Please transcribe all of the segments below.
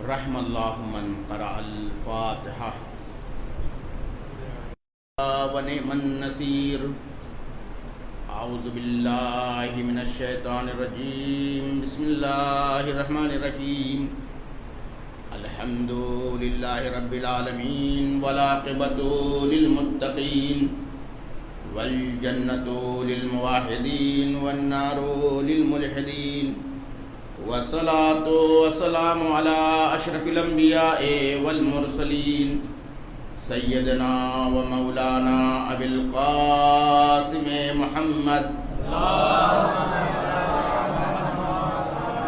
رحم اللہ من قرأ الفاتحہ ونعم النصیر. اعوذ باللہ من الشیطان الرجیم. بسم اللہ الرحمن الرحیم. الحمد للہ رب العالمین والعاقبۃ للمتقین والجنۃ للموحدین والنار للملحدین والصلاۃ والسلام علی اشرف الانبیاء والمرسلین سیدنا و مولانا ابی القاسم محمد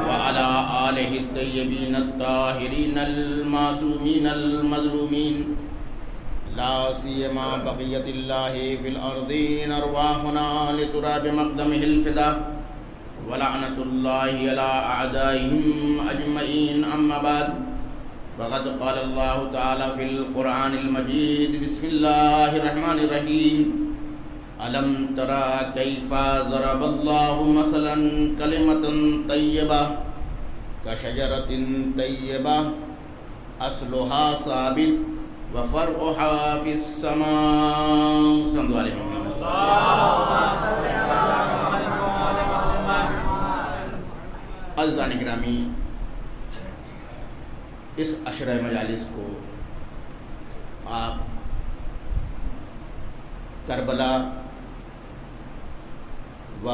وعلی آلہ الطیبین الطاہرین المعصومین المظلومین لا سیما بقیت اللہ فی الارضین ارواحنا لتراب مقدمہ الفدا ولعنۃ اللہ علی اعدائہم اجمعین. اما بعد فقد قال اللہ تعالی فی القرآن المجید. بسم اللہ الرحمن الرحیم. الم تر کیف ضرب اللہ مثلا کلمۃ طیبہ کشجرۃ طیبہ اصلها ثابت وفرعها فی السماء. صلوا علی محمد. عزیزان گرامی، اس عشرہ مجالس کو آپ کربلا و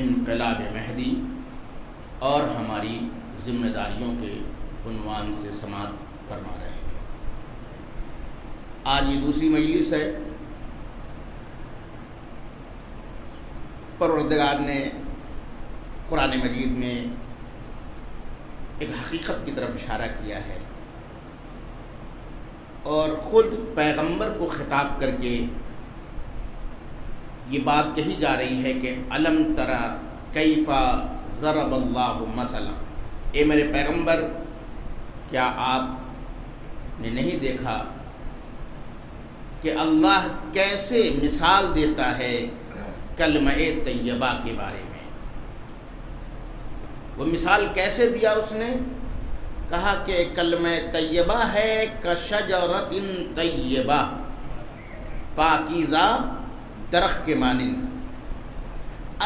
انقلاب مہدی اور ہماری ذمہ داریوں کے عنوان سے سماعت فرما رہے ہیں. آج یہ دوسری مجلس ہے. پروردگار نے قرآن مجید میں ایک حقیقت کی طرف اشارہ کیا ہے اور خود پیغمبر کو خطاب کر کے یہ بات کہی جا رہی ہے کہ الم تری کیف ضرب اللہ مثلا. اے میرے پیغمبر، کیا آپ نے نہیں دیکھا کہ اللہ کیسے مثال دیتا ہے کلمہ طیبہ کے بارے میں؟ وہ مثال کیسے دیا اس نے؟ کہا کہ کلمہ طیبہ ہے کشجرۃ طیبہ، پاکیزہ درخت کے مانند.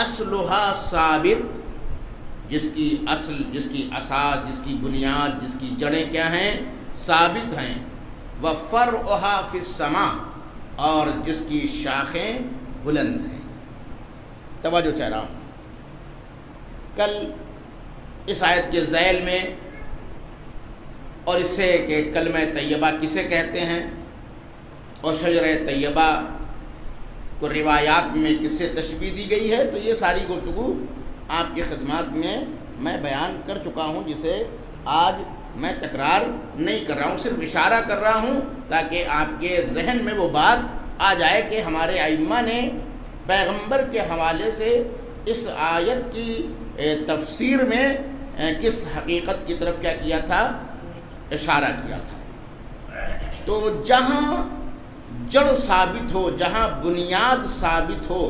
اصلها ثابت، جس کی اصل، جس کی اساس، جس کی بنیاد، جس کی جڑیں کیا ہیں؟ ثابت ہیں. وفرعها فی السماء، اور جس کی شاخیں بلند ہیں. توجہ چاہ رہا ہوں. کل اس آیت کے ذیل میں اور اس سے کہ کلمہ طیبہ کسے کہتے ہیں اور شجرہ طیبہ کو روایات میں کسے تشبیہ دی گئی ہے، تو یہ ساری گفتگو آپ کی خدمات میں بیان کر چکا ہوں، جسے آج میں تکرار نہیں کر رہا ہوں، صرف اشارہ کر رہا ہوں تاکہ آپ کے ذہن میں وہ بات آ جائے کہ ہمارے ائمہ نے پیغمبر کے حوالے سے اس آیت کی تفسیر میں کس حقیقت کی طرف کیا کیا تھا؟ اشارہ کیا تھا. تو جہاں جڑ ثابت ہو، جہاں بنیاد ثابت ہو،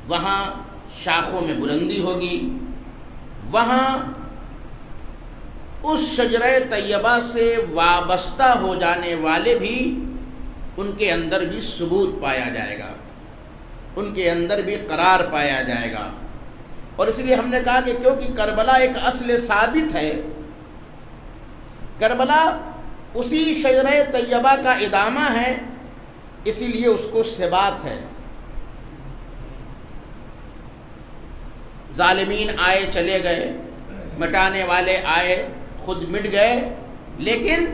وہاں شاخوں میں بلندی ہوگی، وہاں اس شجرہ طیبہ سے وابستہ ہو جانے والے بھی، ان کے اندر بھی ثبوت پایا جائے گا، ان کے اندر بھی قرار پایا جائے گا. اور اس لیے ہم نے کہا کہ کیونکہ کربلا ایک اصل ثابت ہے، کربلا اسی شجرہ طیبہ کا ادامہ ہے، اسی لیے اس کو ثبات ہے. ظالمین آئے چلے گئے، مٹانے والے آئے خود مٹ گئے، لیکن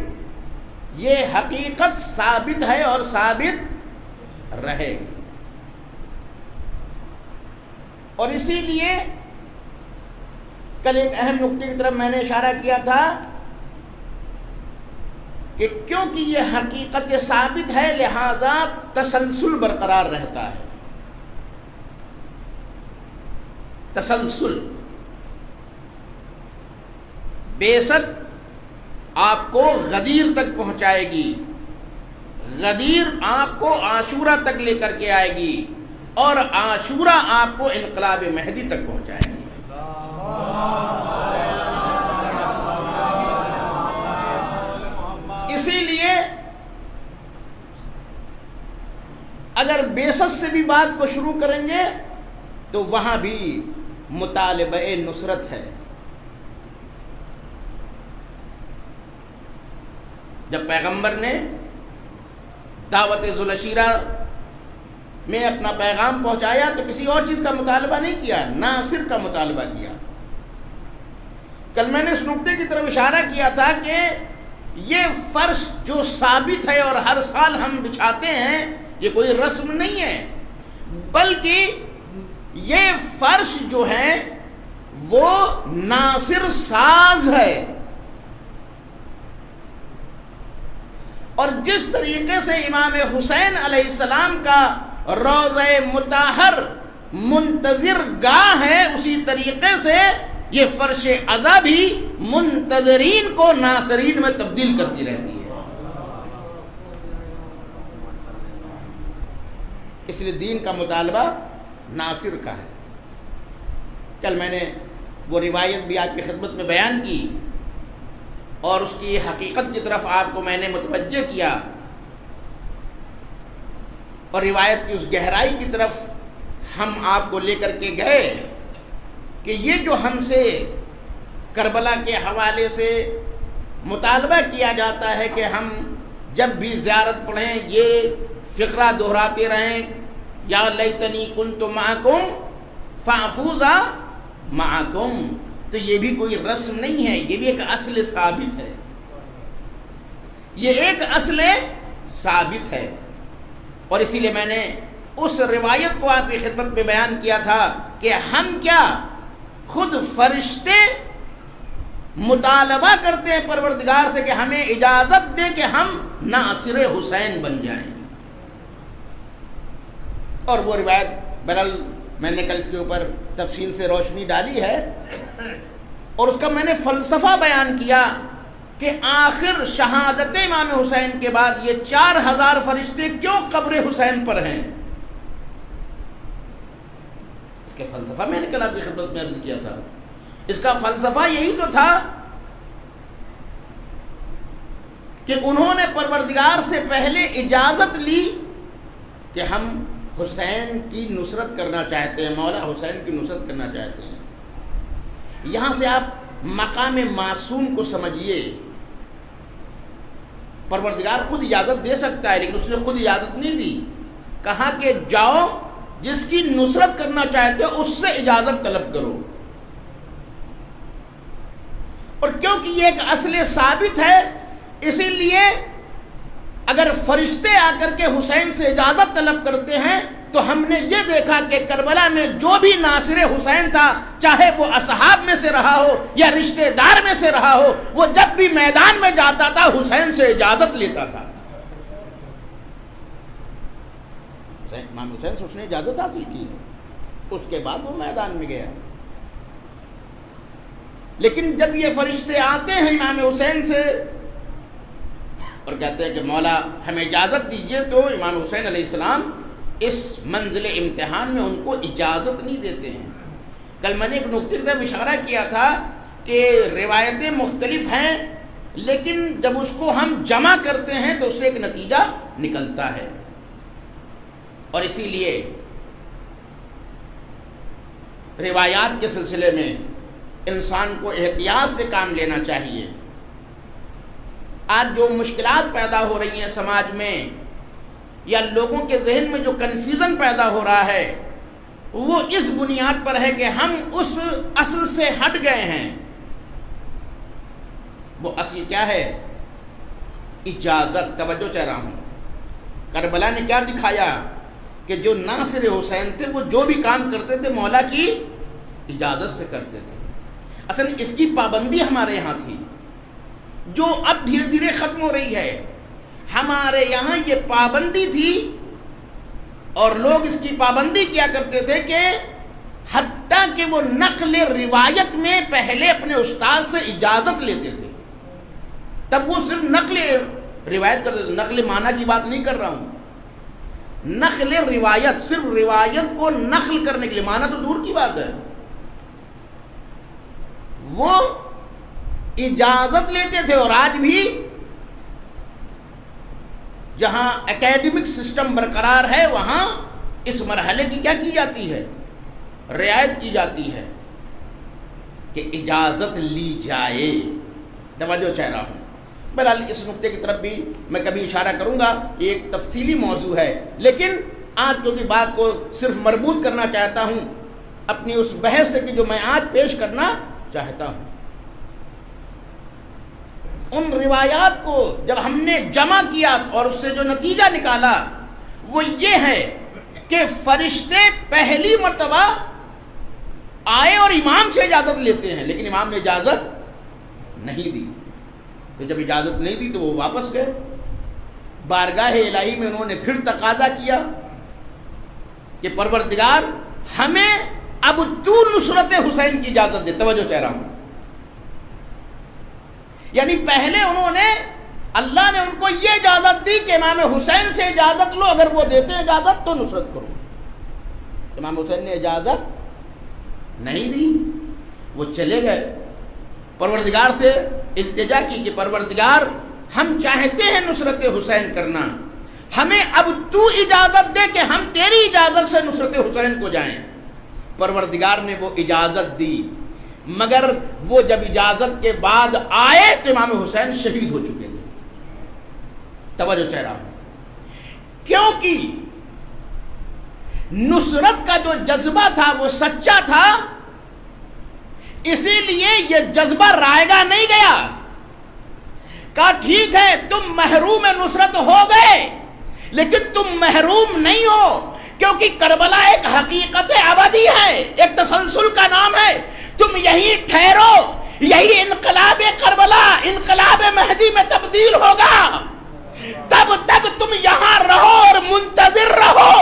یہ حقیقت ثابت ہے اور ثابت رہے گی. اور اسی لیے کل ایک اہم نکتے کی طرف میں نے اشارہ کیا تھا کہ کیونکہ یہ حقیقت ثابت ہے، لہذا تسلسل برقرار رہتا ہے. تسلسل بے شک آپ کو غدیر تک پہنچائے گی، غدیر آپ کو عاشورہ تک لے کر کے آئے گی، اور عاشورہ آپ کو انقلاب مہدی تک پہنچائے گی. اسی لیے اگر بیسس سے بھی بات کو شروع کریں گے تو وہاں بھی مطالبہ نصرت ہے. جب پیغمبر نے دعوت ذوالعشیرہ میں اپنا پیغام پہنچایا تو کسی اور چیز کا مطالبہ نہیں کیا، ناصر کا مطالبہ کیا. کل میں نے اس نقطے کی طرف اشارہ کیا تھا کہ یہ فرش جو ثابت ہے اور ہر سال ہم بچھاتے ہیں، یہ کوئی رسم نہیں ہے، بلکہ یہ فرش جو ہے وہ ناصر ساز ہے. اور جس طریقے سے امام حسین علیہ السلام کا روضہ مطہر منتظر گاہ ہے، اسی طریقے سے یہ فرش عزا بھی منتظرین کو ناصرین میں تبدیل کرتی رہتی ہے. اس لیے دین کا مطالبہ ناصر کا ہے. کل میں نے وہ روایت بھی آپ کی خدمت میں بیان کی اور اس کی حقیقت کی طرف آپ کو میں نے متوجہ کیا، اور روایت کی اس گہرائی کی طرف ہم آپ کو لے کر کے گئے کہ یہ جو ہم سے کربلا کے حوالے سے مطالبہ کیا جاتا ہے کہ ہم جب بھی زیارت پڑھیں یہ فقرہ دہراتے رہیں، یا لیتنی کنت معکم فافوز معکم، تو یہ بھی کوئی رسم نہیں ہے، یہ بھی ایک اصل ثابت ہے. یہ ایک اصل ثابت ہے. اور اسی لیے میں نے اس روایت کو آپ کی خدمت میں بیان کیا تھا کہ ہم کیا خود فرشتے مطالبہ کرتے ہیں پروردگار سے کہ ہمیں اجازت دے کہ ہم ناصر حسین بن جائیں. اور وہ روایت بہرحال میں نے کل اس کے اوپر تفصیل سے روشنی ڈالی ہے، اور اس کا میں نے فلسفہ بیان کیا کہ آخر شہادت امام حسین کے بعد یہ 4000 فرشتے کیوں قبر حسین پر ہیں. اس کے فلسفہ میں نے کل آپ کی خدمت میں عرض کیا تھا. اس کا فلسفہ یہی تو تھا کہ انہوں نے پروردگار سے پہلے اجازت لی کہ ہم حسین کی نصرت کرنا چاہتے ہیں، مولا حسین کی نصرت کرنا چاہتے ہیں. یہاں سے آپ مقام معصوم کو سمجھیے. پروردگار خود اجازت دے سکتا ہے، لیکن اس نے خود اجازت نہیں دی. کہا کہ جاؤ جس کی نصرت کرنا چاہتے ہو اس سے اجازت طلب کرو. اور کیونکہ یہ ایک اصل ثابت ہے، اسی لیے اگر فرشتے آ کر کے حسین سے اجازت طلب کرتے ہیں تو ہم نے یہ دیکھا کہ کربلا میں جو بھی ناصر حسین تھا، چاہے وہ اصحاب میں سے رہا ہو یا رشتہ دار میں سے رہا ہو، وہ جب بھی میدان میں جاتا تھا حسین سے اجازت لیتا تھا. امام حسین سے اس نے اجازت حاصل کی، اس کے بعد وہ میدان میں گیا. لیکن جب یہ فرشتے آتے ہیں امام حسین سے اور کہتے ہیں کہ مولا ہمیں اجازت دیجیے، تو امام حسین علیہ السلام اس منزل امتحان میں ان کو اجازت نہیں دیتے ہیں. کل میں نے ایک نقطے کی طرف اشارہ کیا تھا کہ روایتیں مختلف ہیں، لیکن جب اس کو ہم جمع کرتے ہیں تو اس سے ایک نتیجہ نکلتا ہے. اور اسی لیے روایات کے سلسلے میں انسان کو احتیاط سے کام لینا چاہیے. آج جو مشکلات پیدا ہو رہی ہیں سماج میں، یا لوگوں کے ذہن میں جو کنفیوژن پیدا ہو رہا ہے، وہ اس بنیاد پر ہے کہ ہم اس اصل سے ہٹ گئے ہیں. وہ اصل کیا ہے؟ اجازت. توجہ چاہ رہا ہوں. کربلا نے کیا دکھایا کہ جو ناصر حسین تھے وہ جو بھی کام کرتے تھے مولا کی اجازت سے کرتے تھے. اصل اس کی پابندی ہمارے یہاں تھی، جو اب دھیرے دھیرے ختم ہو رہی ہے. ہمارے یہاں یہ پابندی تھی، اور لوگ اس کی پابندی کیا کرتے تھے کہ حتیٰ کہ وہ نقل روایت میں پہلے اپنے استاد سے اجازت لیتے تھے، تب وہ صرف نقل روایت کرتے تھے. نقل معنی کی بات نہیں کر رہا ہوں، نقل روایت، صرف روایت کو نقل کرنے کے لیے. معنی تو دور کی بات ہے. وہ اجازت لیتے تھے. اور آج بھی جہاں اکیڈمک سسٹم برقرار ہے وہاں اس مرحلے کی کیا کی جاتی ہے؟ رعایت کی جاتی ہے کہ اجازت لی جائے. توجہ چاہ رہا ہوں. بہرحال اس نقطے کی طرف بھی میں کبھی اشارہ کروں گا، یہ ایک تفصیلی موضوع ہے، لیکن آج کیونکہ بات کو صرف مربوط کرنا چاہتا ہوں اپنی اس بحث سے کہ جو میں آج پیش کرنا چاہتا ہوں. ان روایات کو جب ہم نے جمع کیا اور اس سے جو نتیجہ نکالا وہ یہ ہے کہ فرشتے پہلی مرتبہ آئے اور امام سے اجازت لیتے ہیں، لیکن امام نے اجازت نہیں دی. تو جب اجازت نہیں دی تو وہ واپس گئے. بارگاہ الہی میں انہوں نے پھر تقاضا کیا کہ پروردگار ہمیں اب تو نصرت حسین کی اجازت دے. توجہ چاہ رہا ہوں. یعنی پہلے انہوں نے اللہ نے ان کو یہ اجازت دی کہ امام حسین سے اجازت لو، اگر وہ دیتے ہیں اجازت تو نصرت کرو. امام حسین نے اجازت نہیں دی، وہ چلے گئے. پروردگار سے التجا کی کہ پروردگار ہم چاہتے ہیں نصرت حسین کرنا، ہمیں اب تو اجازت دے کہ ہم تیری اجازت سے نصرت حسین کو جائیں. پروردگار نے وہ اجازت دی، مگر وہ جب اجازت کے بعد آئے تو امام حسین شہید ہو چکے تھے. توجہ چاہ رہا ہوں. کیونکہ نصرت کا جو جذبہ تھا وہ سچا تھا، اسی لیے یہ جذبہ رائے گا نہیں گیا. کہا ٹھیک ہے تم محروم نصرت ہو گئے، لیکن تم محروم نہیں ہو، کیونکہ کربلا ایک حقیقت ابدی ہے، ایک تسلسل کا نام ہے. تم یہی ٹھہرو، یہی انقلاب کربلا انقلاب مہدی میں تبدیل ہوگا. تب تک تم یہاں رہو اور منتظر رہو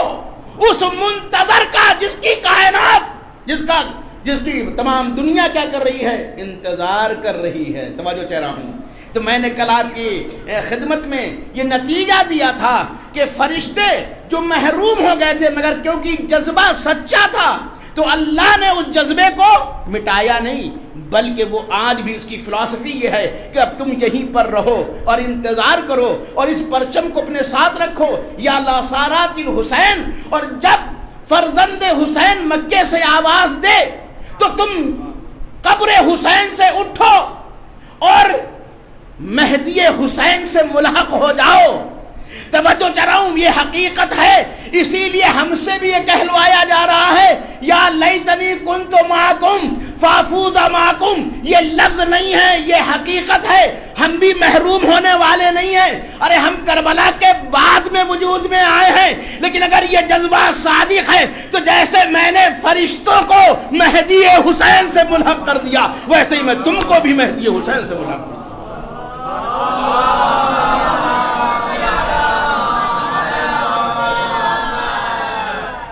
اس منتظر کا جس کی کائنات جس کی تمام دنیا کیا کر رہی ہے؟ انتظار کر رہی ہے. توجہ چاہ رہا ہوں. تو میں نے کل آپ کی خدمت میں یہ نتیجہ دیا تھا کہ فرشتے جو محروم ہو گئے تھے، مگر کیونکہ جذبہ سچا تھا تو اللہ نے اس جذبے کو مٹایا نہیں، بلکہ وہ آج بھی اس کی فلسفی یہ ہے کہ اب تم یہیں پر رہو اور انتظار کرو اور اس پرچم کو اپنے ساتھ رکھو، یا لاسارات الحسین. اور جب فرزند حسین مکے سے آواز دے تو تم قبر حسین سے اٹھو اور مہدی حسین سے ملحق ہو جاؤ. توجہ چاہ رہا ہوں، یہ حقیقت ہے. اسی لیے ہم سے بھی یہ کہلوایا جا رہا ہے یا لیتنی کنت معکم فافوز معکم. یہ لفظ نہیں ہے، یہ حقیقت ہے. ہم بھی محروم ہونے والے نہیں ہیں. ارے ہم کربلا کے بعد میں وجود میں آئے ہیں، لیکن اگر یہ جذبہ صادق ہے تو جیسے میں نے فرشتوں کو مہدی حسین سے ملحق کر دیا، ویسے ہی میں تم کو بھی مہدی حسین سے ملحق کر دیا.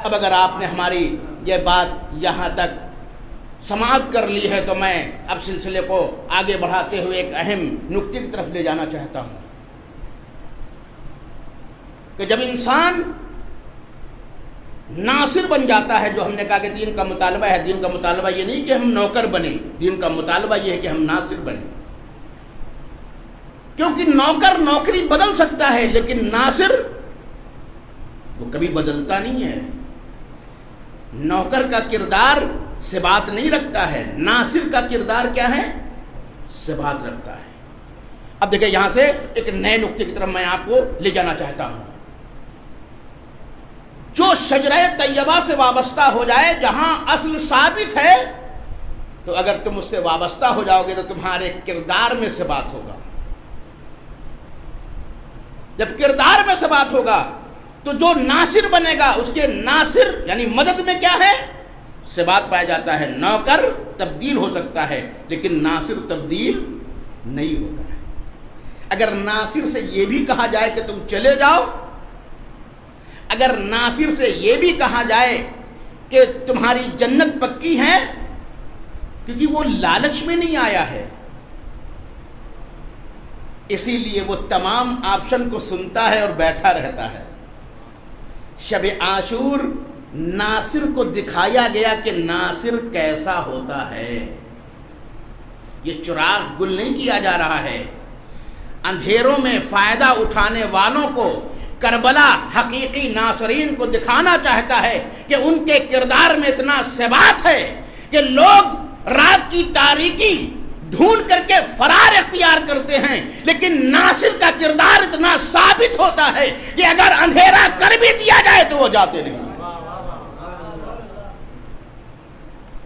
اب اگر آپ نے ہماری یہ بات یہاں تک سماعت کر لی ہے تو میں اب سلسلے کو آگے بڑھاتے ہوئے ایک اہم نکتے کی طرف لے جانا چاہتا ہوں کہ جب انسان ناصر بن جاتا ہے، جو ہم نے کہا کہ دین کا مطالبہ ہے، دین کا مطالبہ یہ نہیں کہ ہم نوکر بنیں، دین کا مطالبہ یہ ہے کہ ہم ناصر بنیں. کیونکہ نوکر نوکری بدل سکتا ہے لیکن ناصر وہ کبھی بدلتا نہیں ہے. نوکر کا کردار ثبات نہیں رکھتا ہے، ناصر کا کردار کیا ہے؟ ثبات رکھتا ہے. اب دیکھیں یہاں سے ایک نئے نقطے کی طرف میں آپ کو لے جانا چاہتا ہوں. جو شجرہ طیبہ سے وابستہ ہو جائے، جہاں اصل ثابت ہے، تو اگر تم اس سے وابستہ ہو جاؤ گے تو تمہارے کردار میں ثبات ہوگا. جب کردار میں ثبات ہوگا تو جو ناصر بنے گا اس کے ناصر یعنی مدد میں کیا ہے؟ ثبات پایا جاتا ہے. نوکر تبدیل ہو سکتا ہے لیکن ناصر تبدیل نہیں ہوتا ہے. اگر ناصر سے یہ بھی کہا جائے کہ تم چلے جاؤ، اگر ناصر سے یہ بھی کہا جائے کہ تمہاری جنت پکی ہے، کیونکہ وہ لالچ میں نہیں آیا ہے، اسی لیے وہ تمام آپشن کو سنتا ہے اور بیٹھا رہتا ہے. شب عاشور ناصر کو دکھایا گیا کہ ناصر کیسا ہوتا ہے. یہ چراغ گل نہیں کیا جا رہا ہے. اندھیروں میں فائدہ اٹھانے والوں کو کربلا حقیقی ناصرین کو دکھانا چاہتا ہے کہ ان کے کردار میں اتنا ثبات ہے کہ لوگ رات کی تاریکی ڈھونڈ کر کے فرار اختیار کرتے ہیں، لیکن ناصر کا کردار اتنا ثابت ہوتا ہے کہ اگر اندھیرا کر بھی دیا جائے تو وہ جاتے نہیں۔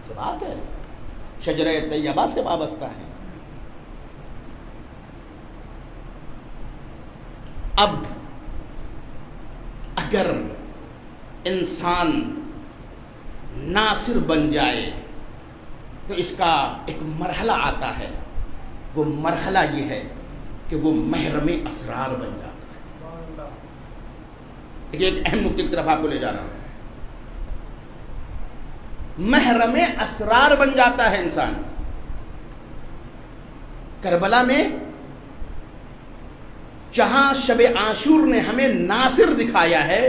ثبات ہے، شجرہ طیبہ سے وابستہ ہے۔ اب اگر انسان ناصر بن جائے تو اس کا ایک مرحلہ آتا ہے، وہ مرحلہ یہ ہے کہ وہ محرم اسرار بن جاتا ہے۔ ایک اہم نکتے کی طرف آپ کو لے جا رہا ہوں، محرم اسرار بن جاتا ہے انسان۔ کربلا میں جہاں شب عاشور نے ہمیں ناصر دکھایا ہے،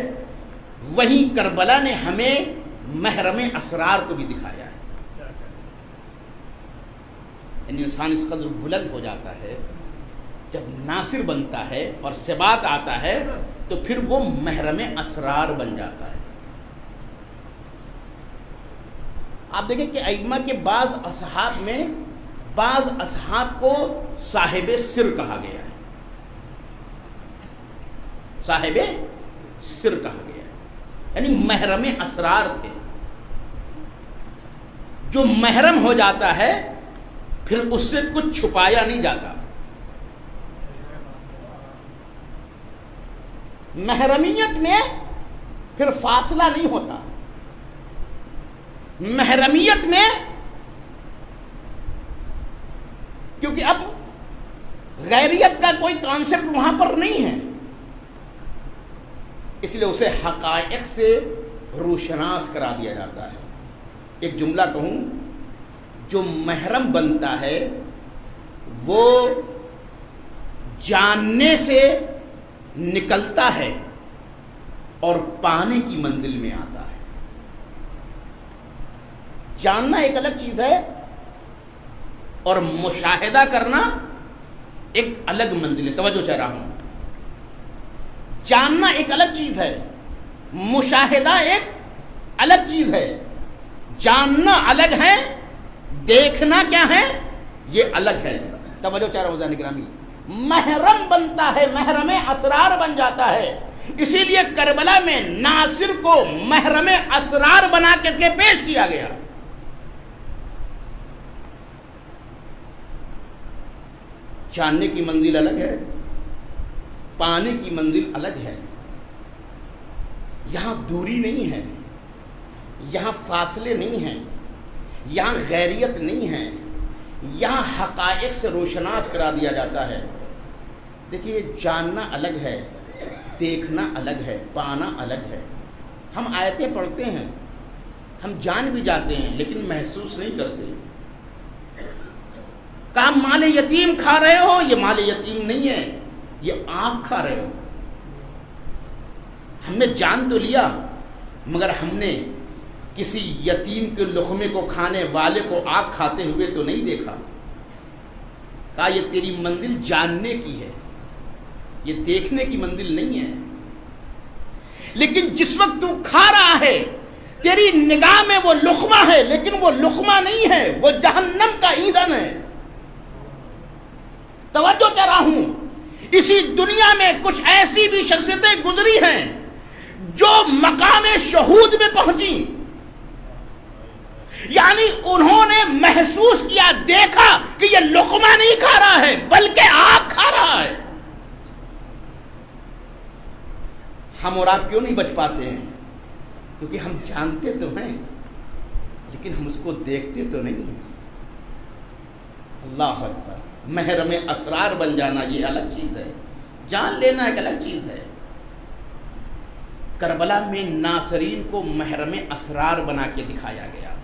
وہیں کربلا نے ہمیں محرم اسرار کو بھی دکھایا ہے۔ یعنی انسان اس قدر بلند ہو جاتا ہے جب ناصر بنتا ہے اور ثبات آتا ہے تو پھر وہ محرم اسرار بن جاتا ہے۔ آپ دیکھیں کہ ائمہ کے بعض اصحاب میں بعض اصحاب کو صاحب سر کہا گیا ہے، صاحب سر کہا گیا ہے، یعنی محرم اسرار تھے۔ جو محرم ہو جاتا ہے پھر اس سے کچھ چھپایا نہیں جاتا۔ محرمیت میں پھر فاصلہ نہیں ہوتا، محرمیت میں کیونکہ اب غیریت کا کوئی کانسیپٹ وہاں پر نہیں ہے، اس لیے اسے حقائق سے روشناس کرا دیا جاتا ہے۔ ایک جملہ کہوں، جو محرم بنتا ہے وہ جاننے سے نکلتا ہے اور پانے کی منزل میں آتا ہے۔ جاننا ایک الگ چیز ہے اور مشاہدہ کرنا ایک الگ منزل ہے۔ توجہ چاہ رہا ہوں، جاننا ایک الگ چیز ہے، مشاہدہ ایک الگ چیز ہے۔ جاننا الگ ہے، دیکھنا کیا ہے یہ الگ ہے۔ توجہ چاہ رہا ہوں ذہن گرامی، محرم بنتا ہے، محرم اسرار بن جاتا ہے۔ اسی لیے کربلا میں ناصر کو محرم اسرار بنا کر کے پیش کیا گیا۔ جاننے کی منزل الگ ہے، پانے کی منزل الگ ہے۔ یہاں دوری نہیں ہے، یہاں فاصلے نہیں ہیں، یہاں غیریت نہیں ہے، یہاں حقائق سے روشناس کرا دیا جاتا ہے۔ دیکھیے، جاننا الگ ہے، دیکھنا الگ ہے، پانا الگ ہے۔ ہم آیتیں پڑھتے ہیں، ہم جان بھی جاتے ہیں لیکن محسوس نہیں کرتے۔ کہا مال یتیم کھا رہے ہو، یہ مال یتیم نہیں ہے، یہ آنکھ کھا رہے ہو۔ ہم نے جان تو لیا مگر ہم نے کسی یتیم کے لقمے کو کھانے والے کو آنکھ کھاتے ہوئے تو نہیں دیکھا۔ کہا یہ تیری منزل جاننے کی ہے، یہ دیکھنے کی منزل نہیں ہے۔ لیکن جس وقت تو کھا رہا ہے تیری نگاہ میں وہ لقمہ ہے، لیکن وہ لقمہ نہیں ہے، وہ جہنم کا ایندھن ہے۔ توجہ کر رہا ہوں، اسی دنیا میں کچھ ایسی بھی شخصیتیں گزری ہیں جو مقام شہود میں پہنچی، یعنی انہوں نے محسوس کیا، دیکھا کہ یہ لقمہ نہیں کھا رہا ہے بلکہ آگ کھا رہا ہے۔ ہم اور آپ کیوں نہیں بچ پاتے ہیں؟ کیونکہ ہم جانتے تو ہیں لیکن ہم اس کو دیکھتے تو نہیں ہیں۔ اللہ اکبر، محرم اسرار بن جانا یہ الگ چیز ہے، جان لینا ایک الگ چیز ہے۔ کربلا میں ناصرین کو محرم اسرار بنا کے دکھایا گیا۔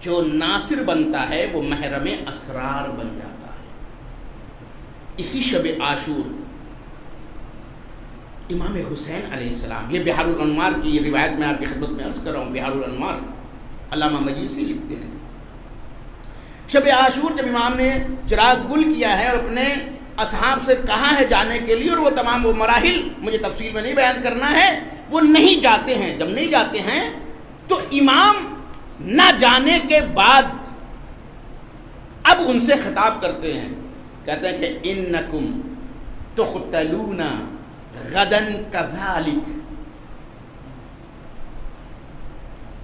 جو ناصر بنتا ہے وہ محرم اسرار بن جاتا ہے۔ اسی شب عاشور امام حسین علیہ السلام، یہ بحار الانوار کی یہ روایت میں آپ کی خدمت میں عرض کر رہا ہوں، بحار الانوار علامہ مجلسی لکھتے ہیں، شب عاشور جب امام نے چراغ گل کیا ہے اور اپنے اصحاب سے کہا ہے جانے کے لیے، اور وہ تمام وہ مراحل مجھے تفصیل میں نہیں بیان کرنا ہے، وہ نہیں جاتے ہیں۔ جب نہیں جاتے ہیں تو امام نہ جانے کے بعد اب ان سے خطاب کرتے ہیں، کہتے ہیں کہ انکم تقتلون غدا کذالک،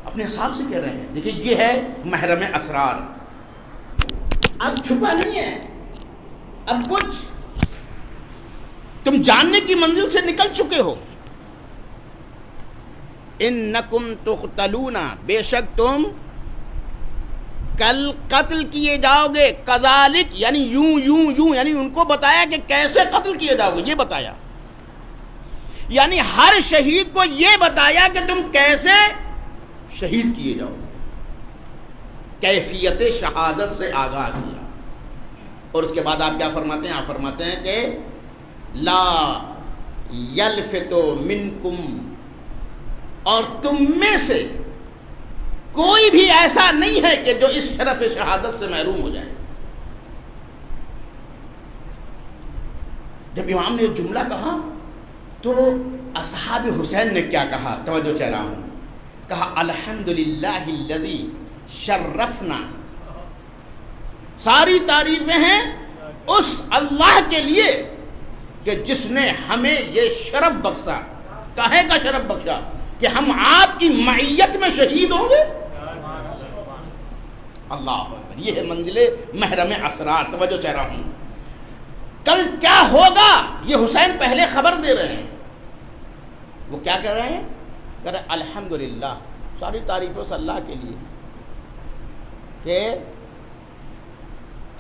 اپنے اصحاب سے کہہ رہے ہیں۔ دیکھیں یہ ہے محرم اسرار، اب چھپا نہیں ہے، اب کچھ تم جاننے کی منزل سے نکل چکے ہو۔ انکم تقتلون، بے شک تم کل قتل کیے جاؤ گے، کذالک یعنی یوں یعنی ان کو بتایا کہ کیسے قتل کیے جاؤ گے، یہ بتایا، یعنی ہر شہید کو یہ بتایا کہ تم کیسے شہید کیے جاؤ گے، کیفیت شہادت سے آگاہ کیا۔ اور اس کے بعد آپ کیا فرماتے ہیں؟ آپ فرماتے ہیں کہ لا یلفت منکم، اور تم میں سے کوئی بھی ایسا نہیں ہے کہ جو اس شرف شہادت سے محروم ہو جائے۔ جب امام نے یہ جملہ کہا تو اصحاب حسین نے کیا کہا؟ توجہ چاہ رہا ہوں، کہا الحمدللہ الذی شرفنا، ساری تعریفیں ہیں اس اللہ کے لیے کہ جس نے ہمیں یہ شرف بخشا۔ کہے کا شرف بخشا کہ ہم آپ کی معیت میں شہید ہوں گے۔ اللہ اکبر، یہ ہے منزل محرم اسرار۔ توجہ چاہ رہا ہوں، کل کیا ہوگا یہ حسین پہلے خبر دے رہے ہیں۔ وہ کیا کہہ رہے ہیں؟ کہہ رہے ہیں الحمدللہ، ساری تعریفیں اس اللہ کے لیے کہ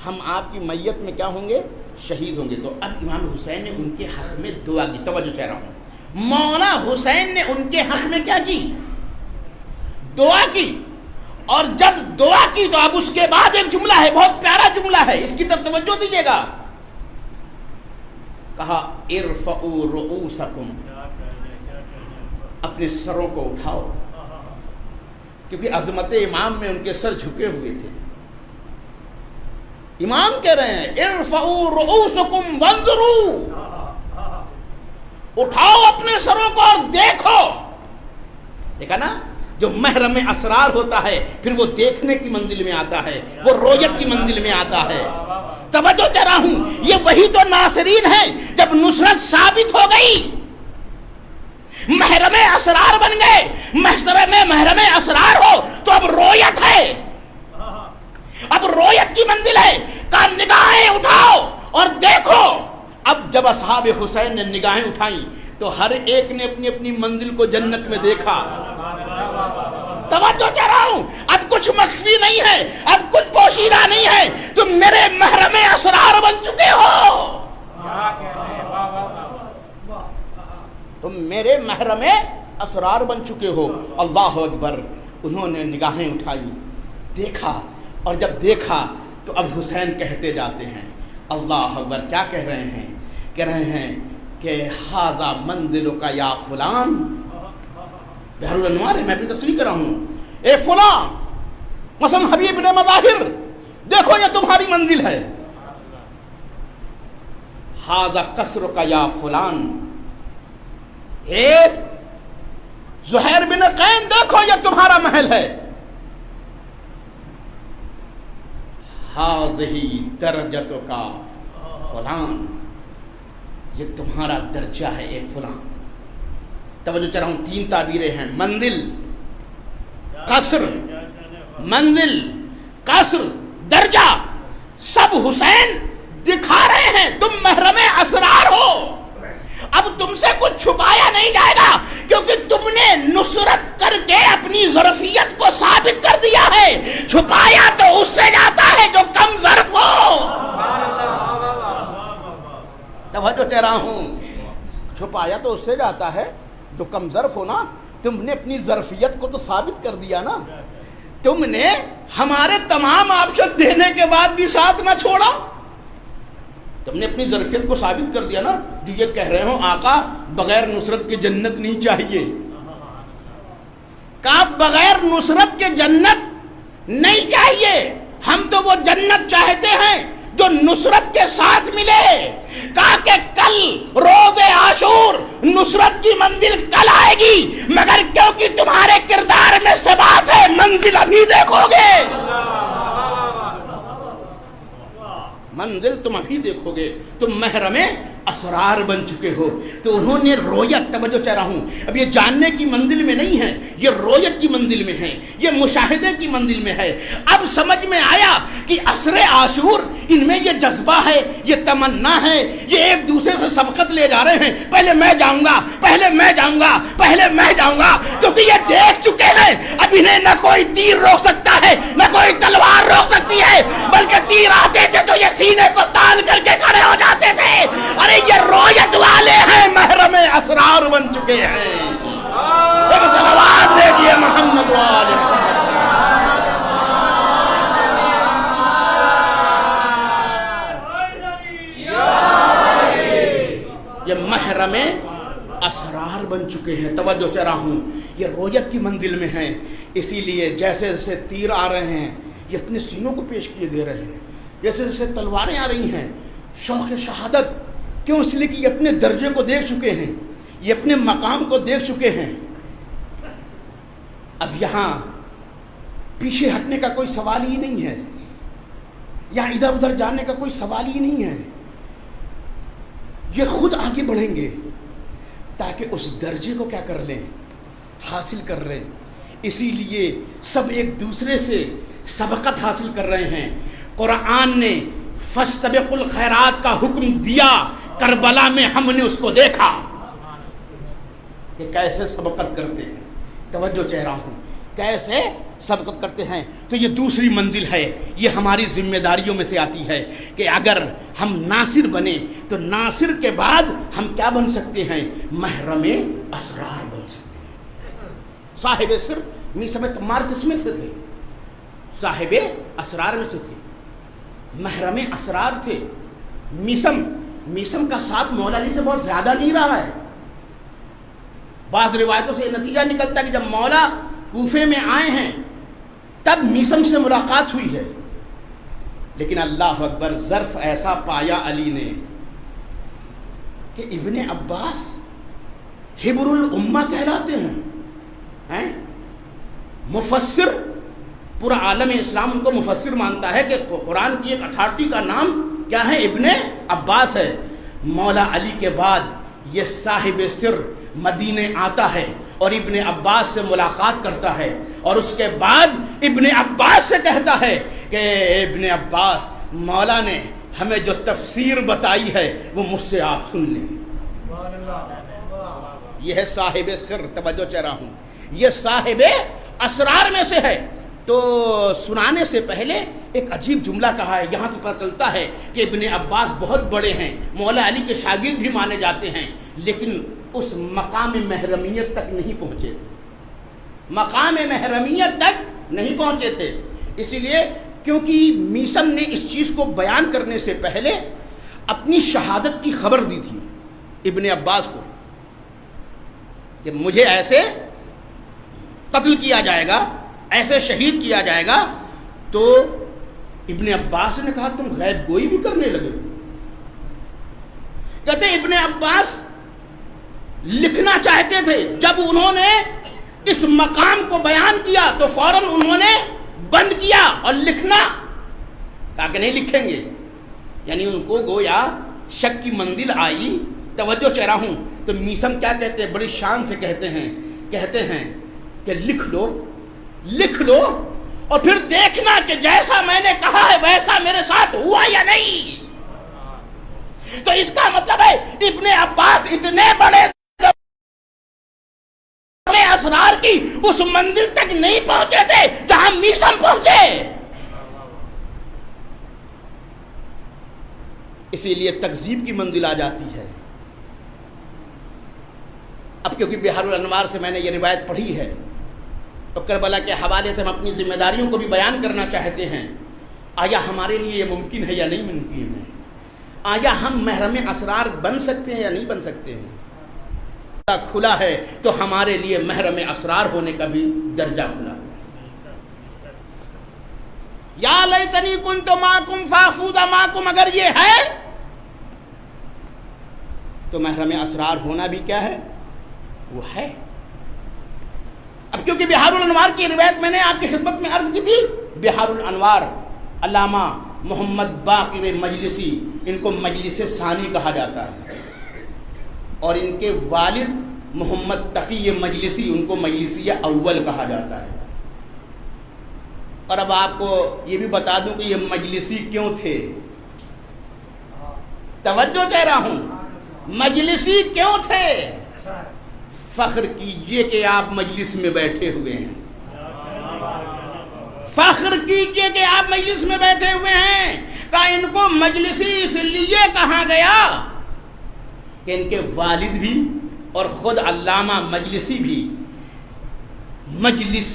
ہم آپ کی میت میں کیا ہوں گے؟ شہید ہوں گے۔ تو اب امام حسین نے ان کے حق میں دعا کی۔ توجہ چاہ رہا ہوں، مولا حسین نے ان کے حق میں کیا کی؟ دعا کی۔ اور جب دعا کی تو اب اس کے بعد ایک جملہ ہے، بہت پیارا جملہ ہے، اس کی طرف توجہ دیجیے گا۔ کہا ارفعوا رؤوسکم، اپنے سروں کو اٹھاؤ، کیونکہ عظمت امام میں ان کے سر جھکے ہوئے تھے۔ امام کہہ رہے ہیں ارفعوا رؤوسکم وانظروا، اٹھاؤ اپنے سروں کو اور دیکھو۔ دیکھا نا، جو محرم اسرار ہوتا ہے پھر وہ دیکھنے کی منزل میں آتا ہے، وہ رویت کی منزل میں آتا ہے۔ توجہ چاہ رہا ہوں، یہ وہی تو ناصرین ہے، جب نصرت ثابت ہو گئی، محرم اسرار بن گئے، محرم اسرار ہو تو اب رویت ہے، اب رویت کی منزل ہے، کہا نگاہیں اٹھاؤ اور دیکھو۔ اب جب اصحاب حسین نے نگاہیں اٹھائیں تو ہر ایک نے اپنی اپنی منزل کو جنت میں دیکھا۔ توجہ چاہ رہا ہوں، اب کچھ مخفی نہیں ہے، اب کچھ پوشیدہ نہیں ہے، تم میرے محرم اسرار بن چکے ہو، تم میرے محرم اسرار بن چکے ہو۔ اللہ اکبر۔ انہوں نے نگاہیں اٹھائی، دیکھا، اور جب دیکھا تو اب حسین کہتے جاتے ہیں، اللہ اکبر، کیا کہہ رہے ہیں؟ کہہ رہے ہیں کہ ھذا منزلک یا فلان، بحر الانوار ہے، میں اپنی تفسیر کر رہا ہوں، اے فلاں، مثلا حبیب بن مظاہر، دیکھو یہ تمہاری منزل ہے، ھذا قصرک یا فلان، اے زہیر بن قین، دیکھو یہ تمہارا محل ہے، ھذہ درجتک فلان، یہ تمہارا درجہ ہے اے فلاں۔ توجہ چاہ رہا ہوں، تین تعبیریں ہیں، منزل، قصر، منزل، قصر، درجہ، سب حسین دکھا رہے ہیں تم محرم اسرار ہو۔ اب تم سے کچھ چھپایا نہیں جائے گا، کیونکہ تم نے نصرت کر کے اپنی ظرفیت کو ثابت کر دیا ہے۔ چھپایا تو اس سے جاتا ہے جو کم ظرف ہو۔ توجہ چاہ رہا ہوں، چھپایا تو اس سے جاتا ہے جو کم ظرف ہو نا۔ تم نے اپنی ظرفیت کو تو ثابت کر دیا نا، تم نے ہمارے تمام آپشن دینے کے بعد بھی ساتھ نہ چھوڑا، تم نے اپنی ظرفیت کو ثابت کر دیا نا۔ جو یہ کہہ رہے ہو آقا بغیر نصرت کے جنت نہیں چاہیے، کہا بغیر نصرت کے جنت نہیں چاہیے، ہم تو وہ جنت چاہتے ہیں جو نصرت کے ساتھ ملے. کہا کہ کل روز عاشور نصرت کی منزل کل آئے گی، مگر کیونکہ تمہارے کردار میں ثبات ہے منزل ابھی دیکھو گے. منزل تم ابھی دیکھو گے. تم محرم اسرار بن چکے ہو. تو انہوں نے رویت، توجہ چاہ رہا ہوں، اب یہ جاننے کی منزل میں نہیں ہے، یہ رویت کی منزل میں ہے، یہ مشاہدے کی منزل میں ہے. اب سمجھ میں آیا کہ عصر عاشور ان میں یہ جذبہ ہے، یہ تمنا ہے، یہ ایک دوسرے سے سبقت لے جا رہے ہیں. پہلے میں جاؤں گا، پہلے میں جاؤں گا، پہلے میں جاؤں گا، کیونکہ یہ دیکھ چکے ہیں اب انہیں نہ کوئی تیر روک سکتا ہے، نہ کوئی تلوار روک سکتی ہے، بلکہ تیر آتے تھے تو یہ سینے کو تان کر کے کھڑے ہو جاتے تھے. ارے یہ رویت والے ہیں، محرم اسرار بن چکے ہیں. ایک صلوات دیجئے محمد والے. یہ محرم اسرار بن چکے ہیں. توجہ چاہ رہا ہوں، یہ رویت کی منزل میں ہیں. اسی لیے جیسے جیسے تیر آ رہے ہیں یہ اپنے سینوں کو پیش کیے دے رہے ہیں، جیسے جیسے تلواریں آ رہی ہیں. شوق شہادت کیوں؟ اس لیے کہ یہ اپنے درجے کو دیکھ چکے ہیں، یہ اپنے مقام کو دیکھ چکے ہیں. اب یہاں پیچھے ہٹنے کا کوئی سوال ہی نہیں ہے، یہاں ادھر ادھر جانے کا کوئی سوال ہی نہیں ہے. یہ خود آگے بڑھیں گے تاکہ اس درجے کو کیا کر لیں، حاصل کر لیں. اسی لیے سب ایک دوسرے سے سبقت حاصل کر رہے ہیں. قرآن نے فاستبقوا الخیرات کا حکم دیا، کربلا میں ہم نے اس کو دیکھا کہ کیسے سبقت کرتے ہیں. توجہ چاہ رہا ہوں، کیسے سبقت کرتے ہیں. تو یہ دوسری منزل ہے، یہ ہماری ذمہ داریوں میں سے آتی ہے کہ اگر ہم ناصر بنے تو ناصر کے بعد ہم کیا بن سکتے ہیں؟ محرم اسرار بن سکتے ہیں. صاحب سر میثم تمار کس میں سے تھے؟ صاحب اسرار میں سے تھے، محرم اسرار تھے. میثم کا ساتھ مولا علی سے بہت زیادہ نہیں رہا ہے. بعض روایتوں سے یہ نتیجہ نکلتا ہے کہ جب مولا کوفے میں آئے ہیں تب میثم سے ملاقات ہوئی ہے. لیکن اللہ اکبر، ظرف ایسا پایا علی نے کہ ابن عباس حبر الامہ کہلاتے ہیں. مفسر، پورا عالم اسلام ان کو مفسر مانتا ہے کہ قرآن کی ایک اتھارٹی کا نام کیا ہے؟ ابن عباس ہے. مولا علی کے بعد یہ صاحب سر مدینے آتا ہے اور ابن عباس سے ملاقات کرتا ہے، اور اس کے بعد ابن عباس سے کہتا ہے کہ ابن عباس، مولا نے ہمیں جو تفسیر بتائی ہے وہ مجھ سے آپ سن لیں. یہ ہے صاحب سر. توجہ چاہ رہا ہوں، یہ صاحب اسرار میں سے ہے. تو سنانے سے پہلے ایک عجیب جملہ کہا ہے. یہاں سے پتہ چلتا ہے کہ ابن عباس بہت بڑے ہیں، مولا علی کے شاگرد بھی مانے جاتے ہیں، لیکن اس مقام محرمیت تک نہیں پہنچے تھے. مقام محرمیت تک نہیں پہنچے تھے. اسی لیے کیونکہ میثم نے اس چیز کو بیان کرنے سے پہلے اپنی شہادت کی خبر دی تھی ابن عباس کو کہ مجھے ایسے قتل کیا جائے گا، ایسے شہید کیا جائے گا. تو ابن عباس نے کہا تم غیب گوئی بھی کرنے لگے ہو. کہتے ابن عباس لکھنا چاہتے تھے، جب انہوں نے اس مقام کو بیان کیا تو فوراً انہوں نے بند کیا اور لکھنا کہا کہ نہیں لکھیں گے. یعنی ان کو گویا شک کی منزل آئی. توجہ چاہ رہا ہوں. تو میثم کیا کہتے ہیں؟ بڑی شان سے کہتے ہیں کہ لکھ لو اور پھر دیکھنا کہ جیسا میں نے کہا ہے ویسا میرے ساتھ ہوا یا نہیں. تو اس کا مطلب ہے ابن عباس اتنے بڑے اسرار کی اس منزل تک نہیں پہنچے تھے جہاں میثم پہنچے. اسی لیے تکذیب کی منزل آ جاتی ہے. اب کیونکہ بحار الانوار سے میں نے یہ روایت پڑھی ہے تو کربلا کے حوالے سے ہم اپنی ذمہ داریوں کو بھی بیان کرنا چاہتے ہیں. آیا ہمارے لیے یہ ممکن ہے یا نہیں ممکن ہے؟ آیا ہم محرم اسرار بن سکتے ہیں یا نہیں بن سکتے ہیں؟ کھلا ہے تو ہمارے لیے محرم اسرار ہونے کا بھی درجہ کھلا ہے. یا لیتنی کنت معکم فافوز معکم، اگر یہ ہے تو محرم اسرار ہونا بھی کیا ہے؟ وہ ہے۔ اب کیونکہ بحار الانوار کی روایت میں نے آپ کی خدمت میں عرض کی تھی، بحار الانوار علامہ محمد باقر مجلسی، ان کو مجلس ثانی کہا جاتا ہے، اور ان کے والد محمد تقی مجلسی، ان کو مجلسی اول کہا جاتا ہے۔ اور اب آپ کو یہ بھی بتا دوں کہ یہ مجلسی کیوں تھے، توجہ چاہ رہا ہوں، مجلسی کیوں تھے؟ فخر کیجئے کہ آپ مجلس میں بیٹھے ہوئے ہیں، فخر کیجئے کہ آپ مجلس میں بیٹھے ہوئے ہیں۔ کہ ان کو مجلسی اس لیے کہا گیا کہ ان کے والد بھی اور خود علامہ مجلسی بھی مجلس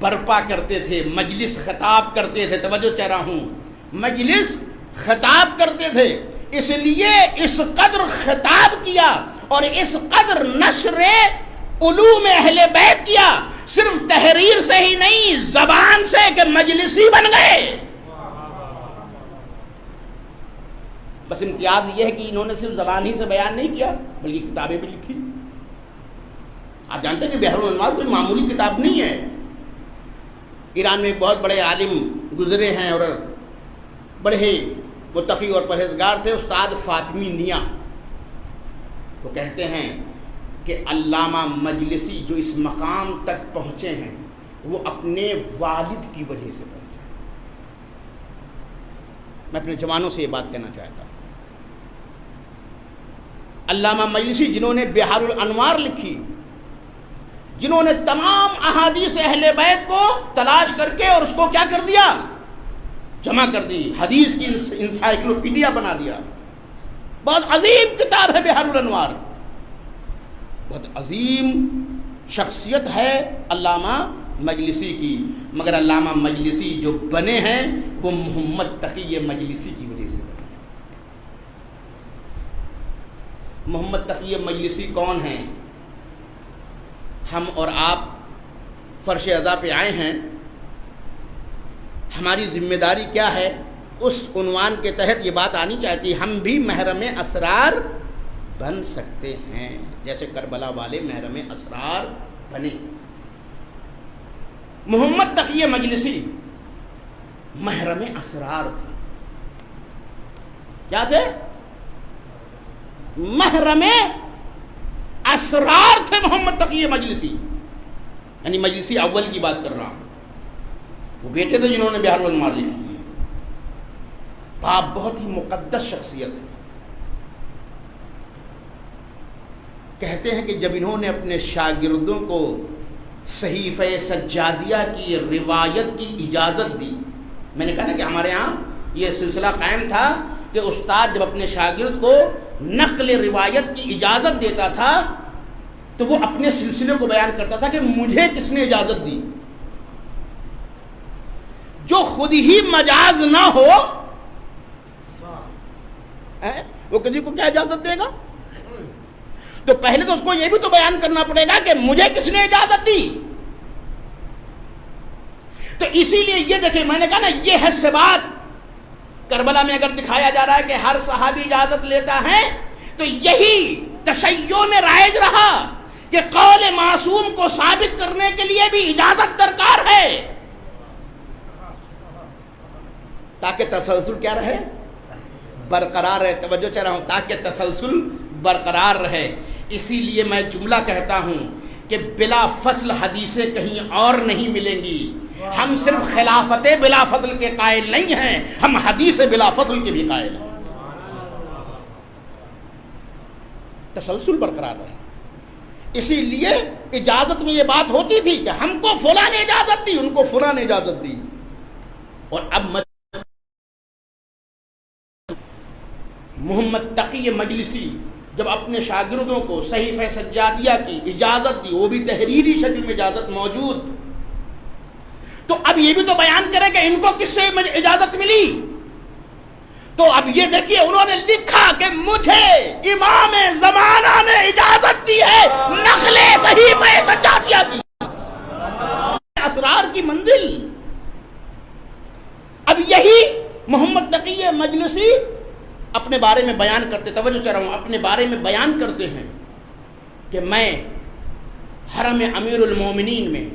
برپا کرتے تھے، مجلس خطاب کرتے تھے، توجہ چاہ رہا ہوں، مجلس خطاب کرتے تھے، اس لیے اس قدر خطاب کیا اور اس قدر نشر علوم اہل بیت کیا، صرف تحریر سے ہی نہیں، زبان سے، کہ مجلسی بن گئے۔ بس امتیاز یہ ہے کہ انہوں نے صرف زبان ہی سے بیان نہیں کیا بلکہ کتابیں بھی لکھی۔ آپ جانتے ہیں کہ بحر الانوار کوئی معمولی کتاب نہیں ہے۔ ایران میں ایک بہت بڑے عالم گزرے ہیں اور بڑے ہی متقی اور پرہیزگار تھے، استاد فاطمی نیا۔ وہ کہتے ہیں کہ علامہ مجلسی جو اس مقام تک پہنچے ہیں وہ اپنے والد کی وجہ سے پہنچے۔ میں اپنے جوانوں سے یہ بات کہنا چاہتا ہوں، علامہ مجلسی جنہوں نے بحار الانوار لکھی، جنہوں نے تمام احادیث اہل بیت کو تلاش کر کے اور اس کو کیا کر دیا؟ جمع کر دی، حدیث کی انسائکلوپیڈیا بنا دیا۔ بہت عظیم کتاب ہے بحار الانوار، بہت عظیم شخصیت ہے علامہ مجلسی کی، مگر علامہ مجلسی جو بنے ہیں وہ محمد تقی مجلسی کی وجہ سے بنے۔ محمد تقی مجلسی کون ہیں؟ ہم اور آپ فرش ادا پہ آئے ہیں، ہماری ذمہ داری کیا ہے؟ اس عنوان کے تحت یہ بات آنی چاہتی، ہم بھی محرم اسرار بن سکتے ہیں جیسے کربلا والے محرم اسرار بنے۔ محمد تقی مجلسی محرم اسرار تھے۔ کیا تھے؟ محرم اسرار تھے محمد تقی مجلسی، یعنی مجلسی اول کی بات کر رہا ہوں۔ وہ بیٹے تھے جنہوں نے بحار الانوار لکھی ہے۔ باپ بہت ہی مقدس شخصیت ہے۔ کہتے ہیں کہ جب انہوں نے اپنے شاگردوں کو صحیفہ سجادیہ کی روایت کی اجازت دی، میں نے کہا نا کہ ہمارے ہاں یہ سلسلہ قائم تھا کہ استاد جب اپنے شاگرد کو نقل روایت کی اجازت دیتا تھا تو وہ اپنے سلسلے کو بیان کرتا تھا کہ مجھے کس نے اجازت دی۔ جو خود ہی مجاز نہ ہو وہ کسی کو کیا اجازت دے گا؟ تو پہلے تو اس کو یہ بھی تو بیان کرنا پڑے گا کہ مجھے کس نے اجازت دی۔ تو اسی لیے یہ دیکھیں، میں نے کہا نا یہ ہے ثبات۔ کربلا میں اگر دکھایا جا رہا ہے کہ ہر صحابی اجازت لیتا ہے تو یہی تشیع میں رائج رہا کہ قول معصوم کو ثابت کرنے کے لیے بھی اجازت درکار ہے، تاکہ تسلسل کیا رہے؟ برقرار رہے۔ توجہ چاہ رہا ہوں، تاکہ تسلسل برقرار رہے۔ اسی لیے میں جملہ کہتا ہوں کہ بلا فصل حدیثیں کہیں اور نہیں ملیں گی۔ ہم صرف خلافت بلا فصل کے قائل نہیں ہیں، ہم حدیث بلا فصل کے بھی قائل ہیں۔ تسلسل برقرار رہے۔ اسی لیے اجازت میں یہ بات ہوتی تھی کہ ہم کو فلاں نے اجازت دی، ان کو فلاں نے اجازت دی۔ اور اب محمد تقی مجلسی جب اپنے شاگردوں کو صحیفہ سجادیہ کی اجازت دی، وہ بھی تحریری شکل میں اجازت موجود، تو اب یہ بھی تو بیان کرے کہ ان کو کس سے اجازت ملی۔ تو اب یہ دیکھیے انہوں نے لکھا کہ مجھے امام زمانہ نے اجازت دی ہے نقل صحیفہ سجادیہ کی۔ اسرار کی منزل یہی محمد تقی مجلسی اپنے بارے میں بیان کرتے، توجہ چاہ رہا ہوں، اپنے بارے میں بیان کرتے ہیں کہ میں حرم امیر المومنین میں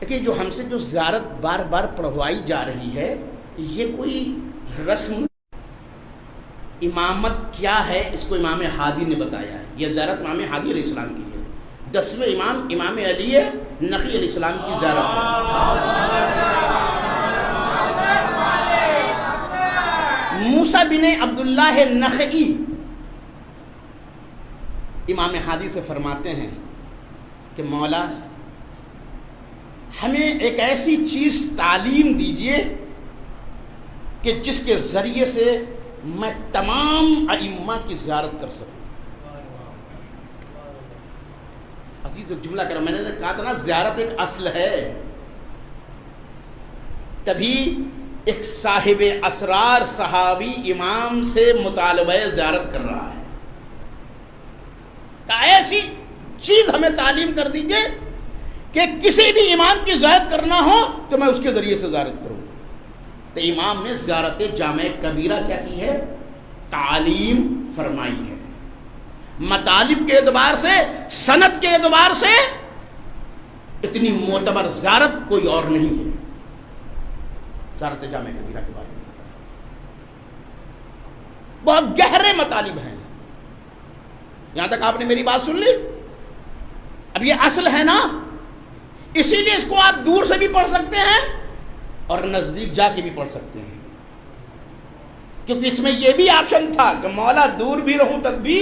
کہ جو ہم سے جو زیارت بار بار پڑھوائی جا رہی ہے، یہ کوئی رسم امامت کیا ہے، اس کو امام ہادی نے بتایا ہے۔ یہ زیارت امام ہادی علیہ السلام کی ہے، 10ویں امام امام علی نقی علیہ السلام کی زیارت ہے۔ موسیٰ بن عبداللہ نخعی امام ہادی سے فرماتے ہیں کہ مولا ہمیں ایک ایسی چیز تعلیم دیجئے کہ جس کے ذریعے سے میں تمام ائمہ کی زیارت کر سکوں۔ عزیز ایک جملہ کرو، میں نے کہا تھا نا زیارت ایک اصل ہے، تبھی ایک صاحب اسرار صحابی امام سے مطالبہ زیارت کر رہا ہے۔ ایسی چیز ہمیں تعلیم کر دیجئے کہ کسی بھی امام کی زیارت کرنا ہو تو میں اس کے ذریعے سے زیارت کروں۔ تو امام نے زیارت جامع کبیرہ کیا کی ہے؟ تعلیم فرمائی ہے۔ مطالب کے اعتبار سے، سند کے اعتبار سے اتنی معتبر زیارت کوئی اور نہیں ہے۔ زیارت جامع کبیرہ کے بارے میں بہت گہرے مطالب ہیں۔ یہاں تک آپ نے میری بات سن لی؟ اب یہ اصل ہے نا، اسی لیے اس کو آپ دور سے بھی پڑھ سکتے ہیں اور نزدیک جا کے بھی پڑھ سکتے ہیں، کیونکہ اس میں یہ بھی آپشن تھا کہ مولا دور بھی رہوں تب بھی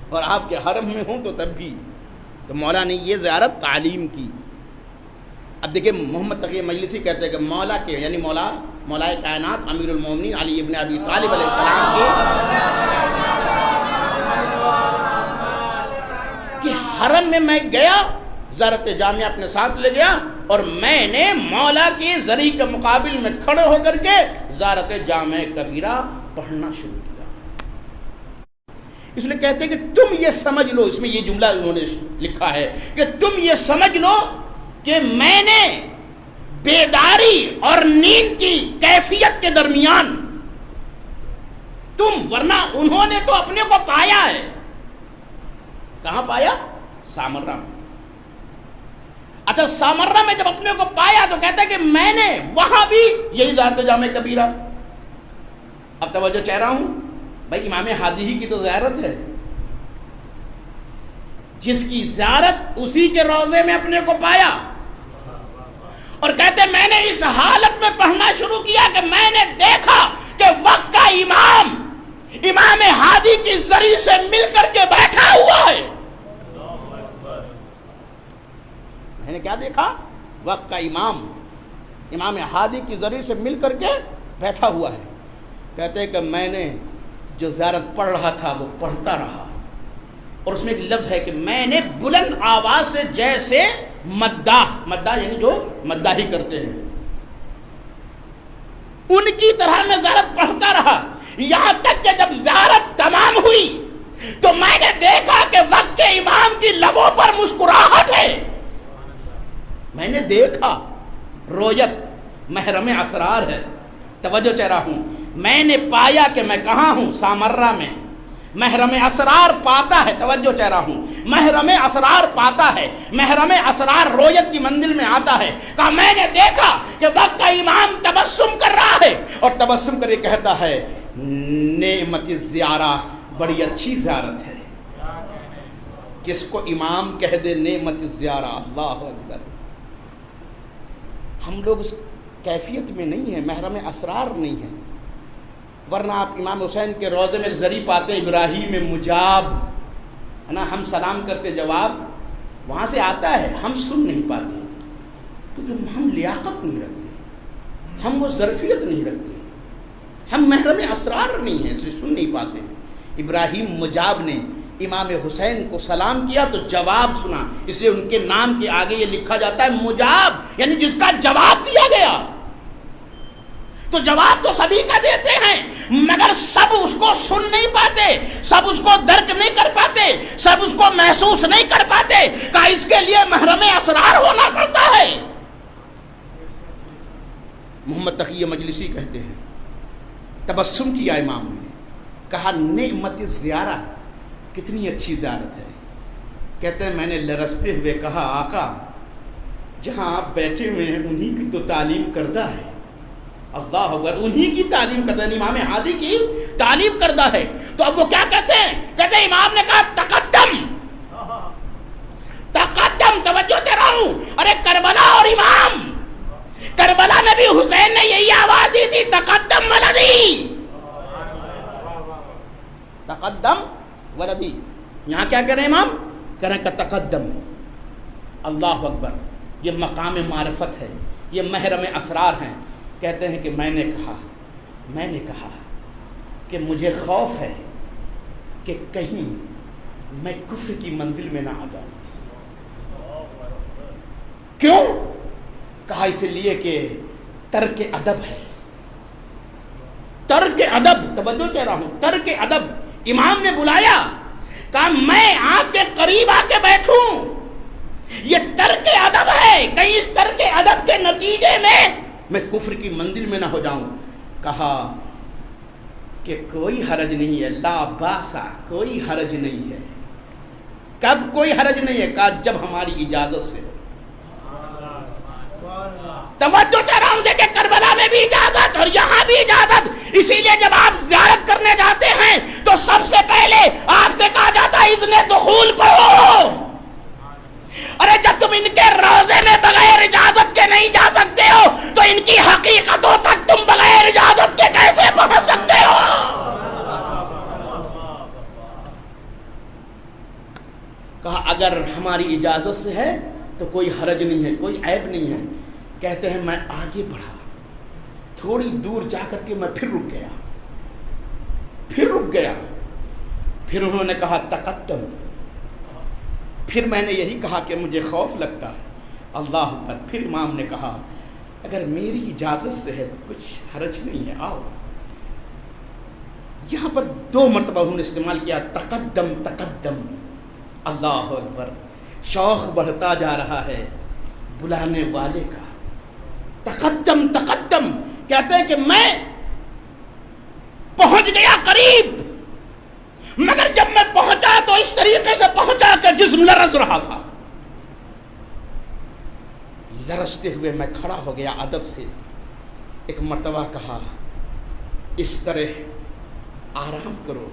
اور آپ کے حرم میں ہوں تو تب بھی۔ تو مولا نے یہ زیارت تعلیم کی۔ اب دیکھیں محمد تقی مجلسی کہتے ہیں کہ مولا کے یعنی مولا کائنات امیر المومنین علی ابن ابی طالب علیہ السلام کے حرم میں میں گیا، زیارت جامعہ اپنے ساتھ لے گیا اور میں نے مولا کے ذریعے کے مقابل میں کھڑے ہو کر کے زیارت جامع کبیرہ پڑھنا شروع کیا۔ اس لیے کہتے ہیں کہ تم یہ سمجھ لو، اس میں یہ جملہ انہوں نے لکھا ہے کہ تم یہ سمجھ لو کہ میں نے بیداری اور نیند کی کیفیت کے درمیان ورنہ انہوں نے تو اپنے کو پایا ہے۔ کہاں پایا؟ سامرہ میں۔ اچھا سامرہ میں جب اپنے کو پایا تو کہتا ہے کہ میں نے وہاں بھی یہی زیارت جامع کبیرہ۔ اب توجہ چاہ رہا ہوں بھائی، امام ہادی ہی کی تو زیارت ہے، جس کی زیارت اسی کے روضے میں اپنے کو پایا، اور کہتے ہیں میں نے اس حالت میں پڑھنا شروع کیا کہ میں نے دیکھا کہ وقت کا امام ہادی کی ذریعے سے مل کر کے بیٹھا ہوا ہے۔ میں نے کیا دیکھا؟ وقت کا امام ہادی کی ذریعے سے مل کر کے بیٹھا ہوا ہے۔ کہتے ہیں کہ میں نے جو زیارت پڑھ رہا تھا وہ پڑھتا رہا، اور اس میں ایک لفظ ہے کہ میں نے بلند آواز سے جیسے مداح یعنی جو مداحی کرتے ہیں ان کی طرح میں زیارت پڑھتا رہا، یہاں تک کہ جب زیارت تمام ہوئی تو میں نے دیکھا کہ وقت کے امام کی لبوں پر مسکراہٹ ہے۔ میں نے دیکھا، رویت محرم اسرار ہے، توجہ چاہ رہا ہوں، میں نے پایا کہ میں کہاں ہوں؟ سامرہ میں۔ محرم اسرار پاتا ہے، توجہ چاہ رہا ہوں، محرم اسرار پاتا ہے، محرم اسرار رویت کی منزل میں آتا ہے۔ کہا میں نے دیکھا کہ وقت کا امام تبسم کر رہا ہے، اور تبسم کر کے کہتا ہے نعمت الزیارہ، بڑی اچھی زیارت ہے۔ جس کو امام کہہ دے نعمت الزیارہ، اللہ اکبر۔ ہم لوگ اس کیفیت میں نہیں ہیں، محرم اسرار نہیں ہیں، ورنہ آپ امام حسین کے روضے میں زری پاتے ہیں ابراہیم مجاب، ہے نا، ہم سلام کرتے جواب وہاں سے آتا ہے، ہم سن نہیں پاتے کیونکہ ہم لیاقت نہیں رکھتے، ہم وہ ظرفیت نہیں رکھتے، ہم محرم اسرار نہیں ہیں، اسے سن نہیں پاتے ہیں۔ ابراہیم مجاب نے امام حسین کو سلام کیا تو جواب سنا، اس لیے ان کے نام کے آگے یہ لکھا جاتا ہے مجاب، یعنی جس کا جواب دیا گیا۔ تو جواب تو سبھی کا دیتے ہیں، مگر سب اس کو سن نہیں پاتے، سب اس کو درک نہیں کر پاتے، سب اس کو محسوس نہیں کر پاتے، کہ اس کے لیے محرم اسرار ہونا پڑتا ہے۔ محمد تقی مجلسی کہتے ہیں، تبسم کیا امام نے، کہا نعمت زیارہ، کتنی اچھی زیارت ہے۔ کہتے ہیں میں نے لرزتے ہوئے کہا آقا جہاں آپ بیٹھے ہوئے ہیں انہی کی تو تعلیم کردہ ہے، اللہ اکبر، انہی کی تعلیم کردہ ہے، امام ہادی کی تعلیم کردہ ہے۔ تو اب وہ کیا کہتے ہیں؟ کہتے ہیں امام نے کہا تقدم تقدم، توجہ دے رہا ہوں، ارے کربلا اور امام، کربلا میں بھی حسین نے یہی آواز دی تھی، تقدم ولدی، تقدم ولدی۔ یہاں کیا کریں امام؟ کریں کہ تقدم، اللہ اکبر، یہ مقام معرفت ہے، یہ محرم اسرار ہیں۔ کہتے ہیں کہ میں نے کہا کہ مجھے خوف ہے کہ کہیں میں کفر کی منزل میں نہ آ جاؤں۔ کیوں؟ کہا اس لیے کہ ترک ادب ہے، ترک ادب، توجہ کہہ رہا ہوں، ترک ادب۔ امام نے بلایا، کہا میں آپ کے قریب آ کے بیٹھوں، یہ ترک ادب ہے، کہیں اس ترک ادب کے نتیجے میں کفر کی منزل میں نہ ہو جاؤں۔ کہا کہ کوئی حرج نہیں ہے، لا باسا، کوئی حرج نہیں ہے۔ کب کوئی حرج نہیں ہے؟ کہا جب ہماری اجازت سے ہو۔ توجہ چاہ رہا ہوں، دیکھیں کربلا میں بھی اجازت اور یہاں بھی اجازت۔ اسی لیے جب آپ زیارت کرنے جاتے ہیں تو سب سے پہلے آپ سے کہا جاتا ہے اذن دخول پڑھو۔ ارے جب تم ان کے روضے میں بغیر اجازت کے نہیں جا سکتے ہو تو ان کی حقیقتوں تک تم بغیر اجازت کے کیسے پہنچ سکتے ہو؟ کہا اگر ہماری اجازت سے ہے تو کوئی حرج نہیں ہے، کوئی عیب نہیں ہے۔ کہتے ہیں میں آگے بڑھا، تھوڑی دور جا کر کے میں پھر رک گیا، پھر انہوں نے کہا تقدم، پھر میں نے یہی کہا کہ مجھے خوف لگتا ہے، اللہ اکبر۔ پھر امام نے کہا اگر میری اجازت سے ہے تو کچھ حرج نہیں ہے، آؤ۔ یہاں پر 2 مرتبہ انہوں نے استعمال کیا تقدم تقدم، اللہ اکبر۔ شوق بڑھتا جا رہا ہے بلانے والے کا، تقدم تقدم۔ کہتے ہیں کہ میں پہنچ گیا قریب، مگر جب میں پہنچا تو اس طریقے سے پہنچا کہ جسم لرز رہا تھا۔ لرزتے ہوئے میں کھڑا ہو گیا ادب سے، ایک مرتبہ کہا اس طرح آرام کرو،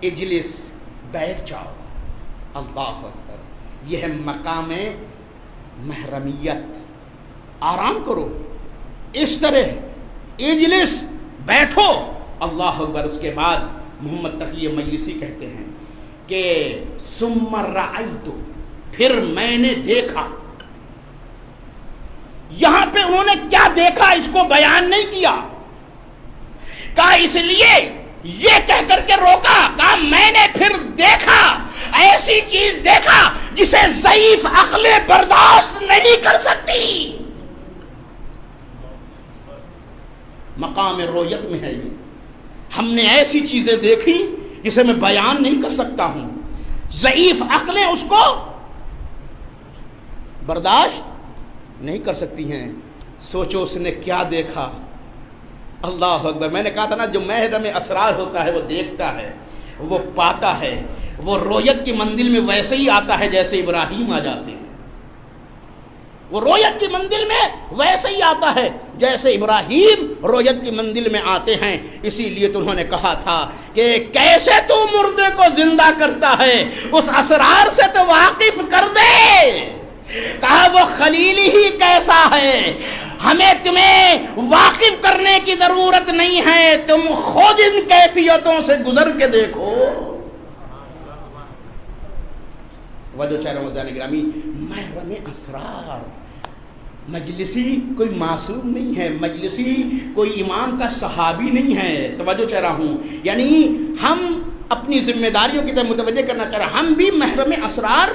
اجلس، بیٹھ جاؤ، اللہ اکبر۔ یہ ہے مقام محرمیت، آرام کرو، اس طرح اجلس، بیٹھو، اللہ اکبر۔ اس کے بعد محمد تقی مجلسی کہتے ہیں کہ ثم رأیت، پھر میں نے دیکھا۔ یہاں پہ انہوں نے کیا دیکھا اس کو بیان نہیں کیا، کہا اس لیے یہ کہہ کر کے روکا، کہا میں نے پھر دیکھا، ایسی چیز دیکھا جسے ضعیف عقلیں برداشت نہیں کر سکتی۔ مقام رویت میں ہے یہ، ہم نے ایسی چیزیں دیکھی جسے میں بیان نہیں کر سکتا ہوں، ضعیف عقلیں اس کو برداشت نہیں کر سکتی ہیں۔ سوچو اس نے کیا دیکھا، اللہ اکبر۔ میں نے کہا تھا نا جو محرم اسرار ہوتا ہے وہ دیکھتا ہے، وہ پاتا ہے، وہ رویت کی منزل میں ویسے ہی آتا ہے جیسے ابراہیم آ جاتے ہیں، وہ رویت کی منزل میں ویسے ہی آتا ہے جیسے ابراہیم رویت کی منزل میں آتے ہیں۔ اسی لیے تو انہوں نے کہا تھا کہ کیسے تو مردے کو زندہ کرتا ہے، اس اسرار سے تو واقف کر دے۔ کہا وہ خلیلی ہی کیسا ہے، ہمیں تمہیں واقف کرنے کی ضرورت نہیں ہے، تم خود ان کیفیتوں سے گزر کے دیکھو۔ توجہ چاہ رہا ہوں گرامی، محرم اسرار، مجلسی کوئی معصوم نہیں ہے، مجلسی کوئی امام کا صحابی نہیں ہے۔ توجہ چاہ رہا ہوں، یعنی ہم اپنی ذمہ داریوں کی طرف متوجہ کرنا چاہ رہے ہیں، ہم بھی محرم اسرار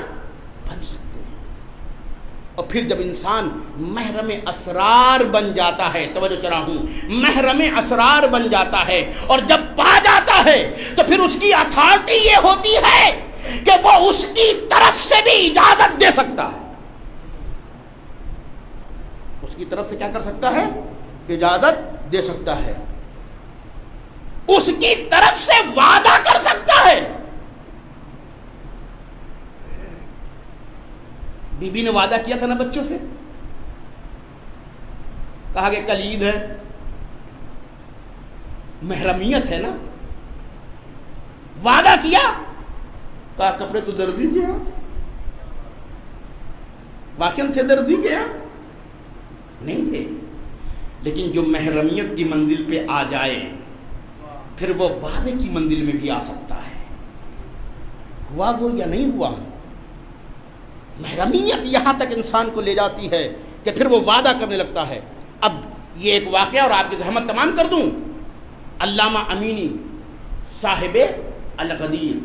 بن سکتے ہیں اور پھر جب انسان محرم اسرار بن جاتا ہے، توجہ چلا ہوں، محرم اسرار بن جاتا ہے اور جب پا جاتا ہے تو پھر اس کی اتھارٹی یہ ہوتی ہے کہ وہ اس کی طرف سے بھی اجازت دے سکتا ہے، اس کی طرف سے کیا کر سکتا ہے؟ اجازت دے سکتا ہے، اس کی طرف سے وعدہ کر سکتا ہے۔ بی بی نے وعدہ کیا تھا نا بچوں سے، کہا کہ کل عید ہے، محرمیت ہے نا، وعدہ کیا، کہا کپڑے تو دردی کے ہیں، واقعاً تھے دردی کے ہیں؟ نہیں تھے، لیکن جو محرمیت کی منزل پہ آ جائے پھر وہ وعدے کی منزل میں بھی آ سکتا ہے۔ ہوا وہ یا نہیں ہوا، محرمیت یہاں تک انسان کو لے جاتی ہے کہ پھر وہ وعدہ کرنے لگتا ہے۔ اب یہ ایک واقعہ اور آپ کی زحمت تمام کر دوں، علامہ امینی صاحب الغدیر،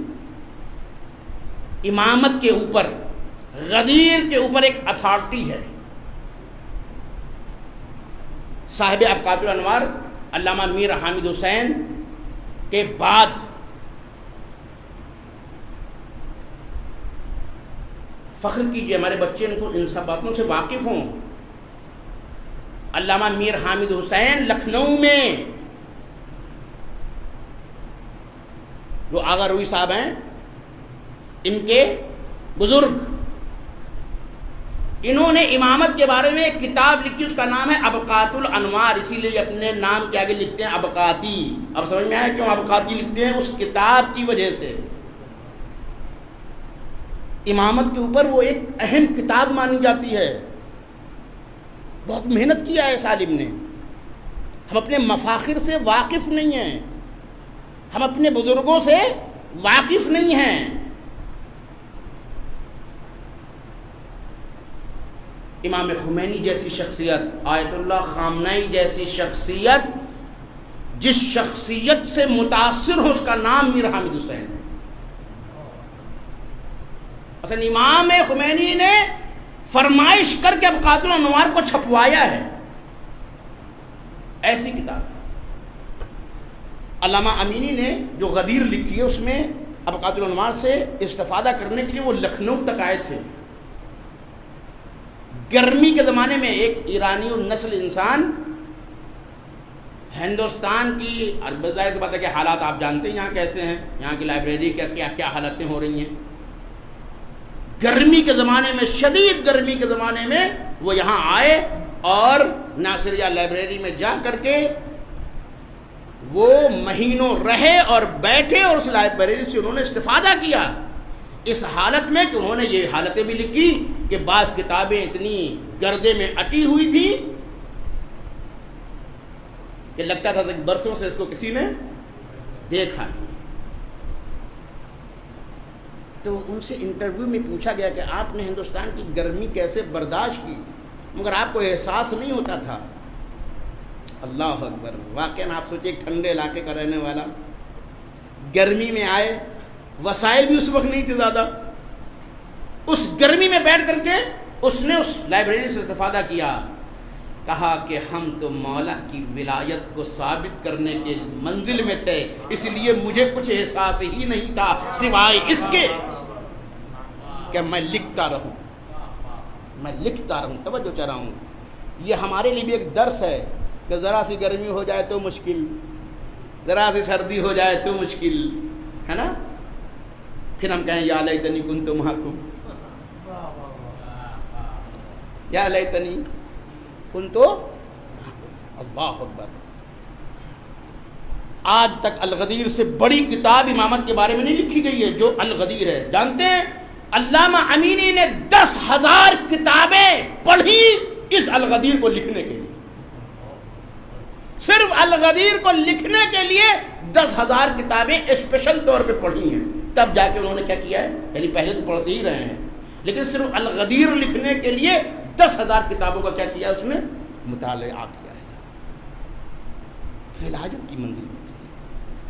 امامت کے اوپر، غدیر کے اوپر ایک اتھارٹی ہے۔ صاحب ابقات الانوار علامہ میر حامد حسین کے بعد فخر کیجئے، ہمارے بچے ان سب باتوں سے واقف ہوں۔ علامہ میر حامد حسین لکھنؤ میں جو آغا روئی صاحب ہیں، ان کے بزرگ، انہوں نے امامت کے بارے میں ایک کتاب لکھی، اس کا نام ہے ابقات الانوار، اسی لیے اپنے نام کے آگے لکھتے ہیں ابقاتی۔ اب سمجھ میں آیا کیوں ابقاتی لکھتے ہیں؟ اس کتاب کی وجہ سے۔ امامت کے اوپر وہ ایک اہم کتاب مانی جاتی ہے، بہت محنت کیا ہے اس عالم نے۔ ہم اپنے مفاخر سے واقف نہیں ہیں، ہم اپنے بزرگوں سے واقف نہیں ہیں۔ امام خمینی جیسی شخصیت، آیت اللہ خامنئی جیسی شخصیت، جس شخصیت سے متاثر ہو اس کا نام میر حامد حسین ہے۔ اصل امام خمینی نے فرمائش کر کے ابقات الانوار کو چھپوایا ہے، ایسی کتاب ہے۔ علامہ امینی نے جو غدیر لکھی ہے اس میں ابقات الانوار سے استفادہ کرنے کے لیے وہ لکھنؤ تک آئے تھے۔ گرمی کے زمانے میں ایک ایرانی النسل انسان ہندوستان کی، ظاہر سی بات ہے کہ حالات آپ جانتے ہیں یہاں کیسے ہیں، یہاں کی لائبریری کیا حالتیں ہو رہی ہیں۔ گرمی کے زمانے میں، شدید گرمی کے زمانے میں وہ یہاں آئے اور ناصریہ لائبریری میں جا کر کے وہ مہینوں رہے اور بیٹھے اور اس لائبریری سے انہوں نے استفادہ کیا، اس حالت میں کہ انہوں نے یہ حالتیں بھی لکھی کہ بعض کتابیں اتنی گردے میں اٹی ہوئی تھی کہ لگتا تھا کہ برسوں سے اس کو کسی نے دیکھا نہیں۔ تو ان سے انٹرویو میں پوچھا گیا کہ آپ نے ہندوستان کی گرمی کیسے برداشت کی، مگر آپ کو احساس نہیں ہوتا تھا۔ اللہ اکبر، واقعاً آپ سوچیں ایک ٹھنڈے علاقے کا رہنے والا گرمی میں آئے، وسائل بھی اس وقت نہیں تھے زیادہ، اس گرمی میں بیٹھ کر کے اس نے اس لائبریری سے استفادہ کیا۔ کہا کہ ہم تو مولا کی ولایت کو ثابت کرنے کے منزل میں تھے، اس لیے مجھے کچھ احساس ہی نہیں تھا سوائے اس کے کہ میں لکھتا رہوں، میں لکھتا رہوں۔ توجہ چاہ رہا ہوں، یہ ہمارے لیے بھی ایک درس ہے کہ ذرا سی گرمی ہو جائے تو مشکل، ذرا سی سردی ہو جائے تو مشکل ہے نا، پھر ہم کہیں یا لیتنی کنت معکم، یا لیتنی کنت، اللہ اکبر۔ آج تک الغدیر سے بڑی کتاب امامت کے بارے میں نہیں لکھی گئی ہے جو الغدیر ہے۔ جانتے ہیں علامہ امینی نے 10,000 کتابیں پڑھی اس الغدیر کو لکھنے کے لیے، صرف الغدیر کو لکھنے کے لیے 10,000 کتابیں اسپیشل طور پہ پڑھی ہیں۔ تب جا کے انہوں نے کیا کیا ہے، یعنی پہلے تو پڑھتے ہی رہے ہیں، لیکن صرف الغدیر لکھنے کے لیے 10,000 کتابوں کا کیا کیا، اس نے مطالعہ کیا ہے۔ ولایت کی منزل میں تھے۔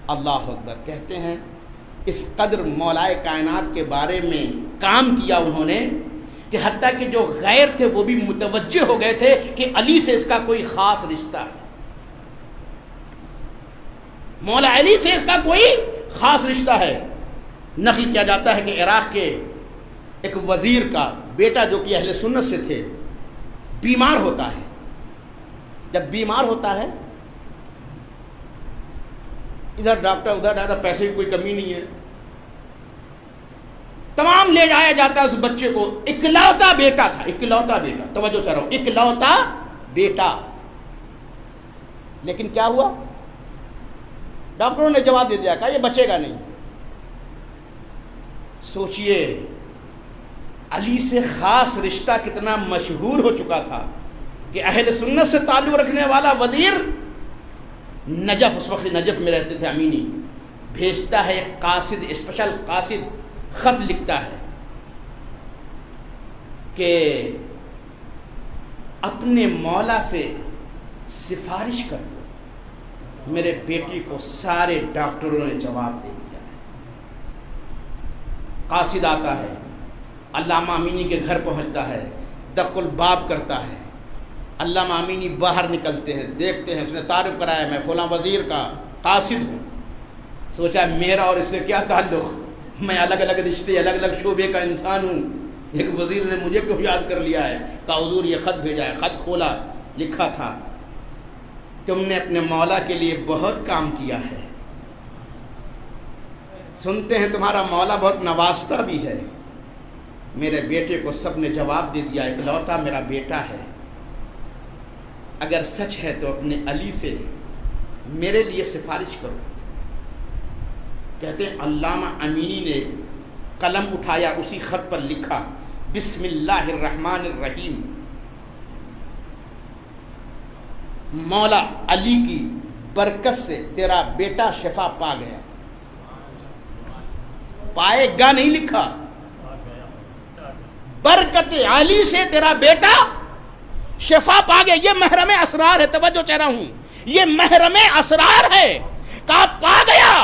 اللہ اکبر۔ کہتے ہیں اس قدر مولائے کائنات کے بارے میں کام کیا انہوں نے کہ حتیٰ کہ جو غیر تھے وہ بھی متوجہ ہو گئے تھے کہ علی سے اس کا کوئی خاص رشتہ ہے، مولا علی سے اس کا کوئی خاص رشتہ ہے۔ نقل کیا جاتا ہے کہ عراق کے ایک وزیر کا بیٹا جو کہ اہل سنت سے تھے بیمار ہوتا ہے۔ جب بیمار ہوتا ہے، ادھر ڈاکٹر ادھر ڈاکٹر، پیسے کی کوئی کمی نہیں ہے، تمام لے جایا جاتا ہے اس بچے کو۔ اکلوتا بیٹا تھا، اکلوتا بیٹا، توجہ چاہ رہا ہوں، اکلوتا بیٹا۔ لیکن کیا ہوا؟ ڈاکٹروں نے جواب دے دیا، کہا یہ بچے گا نہیں۔ سوچئے علی سے خاص رشتہ کتنا مشہور ہو چکا تھا کہ اہل سنت سے تعلق رکھنے والا وزیر نجف، اس وقت نجف میں رہتے تھے، امینی، بھیجتا ہے ایک قاصد، اسپیشل قاصد خط لکھتا ہے کہ اپنے مولا سے سفارش کر دو، میرے بیٹی کو سارے ڈاکٹروں نے جواب دے دیا ہے۔ قاصد آتا ہے، علامہ امینی کے گھر پہنچتا ہے، دق الباب کرتا ہے۔ علامہ امینی باہر نکلتے ہیں، دیکھتے ہیں، اس نے تعارف کرایا، میں فلاں وزیر کا قاصد ہوں۔ سوچا میرا اور اس سے کیا تعلق، میں الگ الگ رشتے، الگ الگ شعبے کا انسان ہوں، ایک وزیر نے مجھے کیوں یاد کر لیا ہے؟ کہا حضور یہ خط بھیجا ہے۔ خط کھولا، لکھا تھا تم نے اپنے مولا کے لیے بہت کام کیا ہے، سنتے ہیں تمہارا مولا بہت نوازتا بھی ہے، میرے بیٹے کو سب نے جواب دے دیا، اکلوتا میرا بیٹا ہے، اگر سچ ہے تو اپنے علی سے میرے لیے سفارش کرو۔ کہتے ہیں علامہ امینی نے قلم اٹھایا، اسی خط پر لکھا بسم اللہ الرحمن الرحیم، مولا علی کی برکت سے تیرا بیٹا شفا پا گیا۔ پائے گا نہیں لکھا، برکت علی سے تیرا بیٹا شفا پا گیا۔ یہ محرم اسرار ہے، توجہ چاہ رہا ہوں، یہ محرم اسرار ہے۔ کہا پا گیا،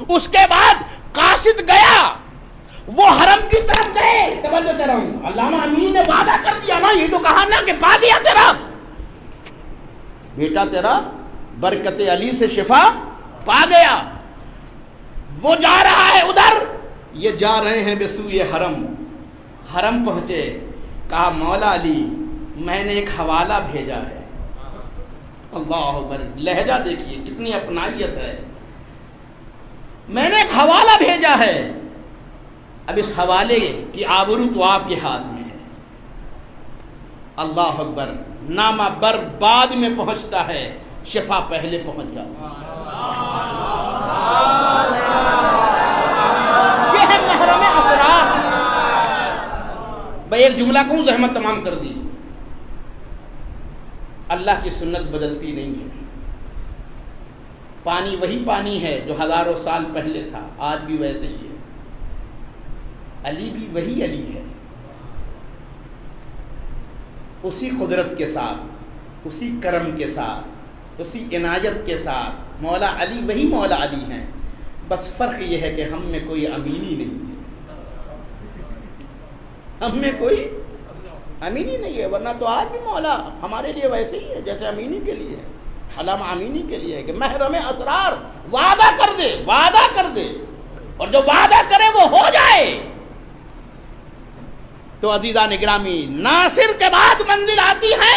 اس کے بعد قاصد گیا، وہ حرم کی طرف گئے، توجہ کر رہا ہوں، علامہ امین نے وعدہ کر دیا نا، یہ تو کہا نا کہ پا گیا تیرا بیٹا، تیرا برکت علی سے شفا پا گیا۔ وہ جا رہا ہے ادھر، یہ جا رہے ہیں بسوئے حرم۔ حرم پہنچے، کہا مولا علی میں نے ایک حوالہ بھیجا ہے۔ اللہ اکبر، لہجہ دیکھیے کتنی اپنائیت ہے۔ میں نے ایک حوالہ بھیجا ہے، اب اس حوالے کی آبرو تو آپ کے ہاتھ میں ہے۔ اللہ اکبر، نامہ بر بعد میں پہنچتا ہے، شفا پہلے پہنچ جاتا ہے۔ یہ ہے محرم اسرار۔ بھائی ایک جملہ کہوں، زحمت تمام کر دی، اللہ کی سنت بدلتی نہیں ہے۔ پانی وہی پانی ہے جو ہزاروں سال پہلے تھا، آج بھی ویسے ہی ہے۔ علی بھی وہی علی ہے، اسی قدرت کے ساتھ، اسی کرم کے ساتھ، اسی عنایت کے ساتھ مولا علی وہی مولا علی ہیں۔ بس فرق یہ ہے کہ ہم میں کوئی امینی نہیں ہے، ہم میں کوئی امینی نہیں ہے، ورنہ تو آج بھی مولا ہمارے لیے ویسے ہی ہے جیسے امینی کے لیے ہے، علامہ امینی کے لیے ہے کہ محرم اسرار وعدہ کر دے، وعدہ کر دے، اور جو وعدہ کرے وہ ہو جائے۔ تو عزیزان گرامی، ناصر کے بعد منزل آتی ہے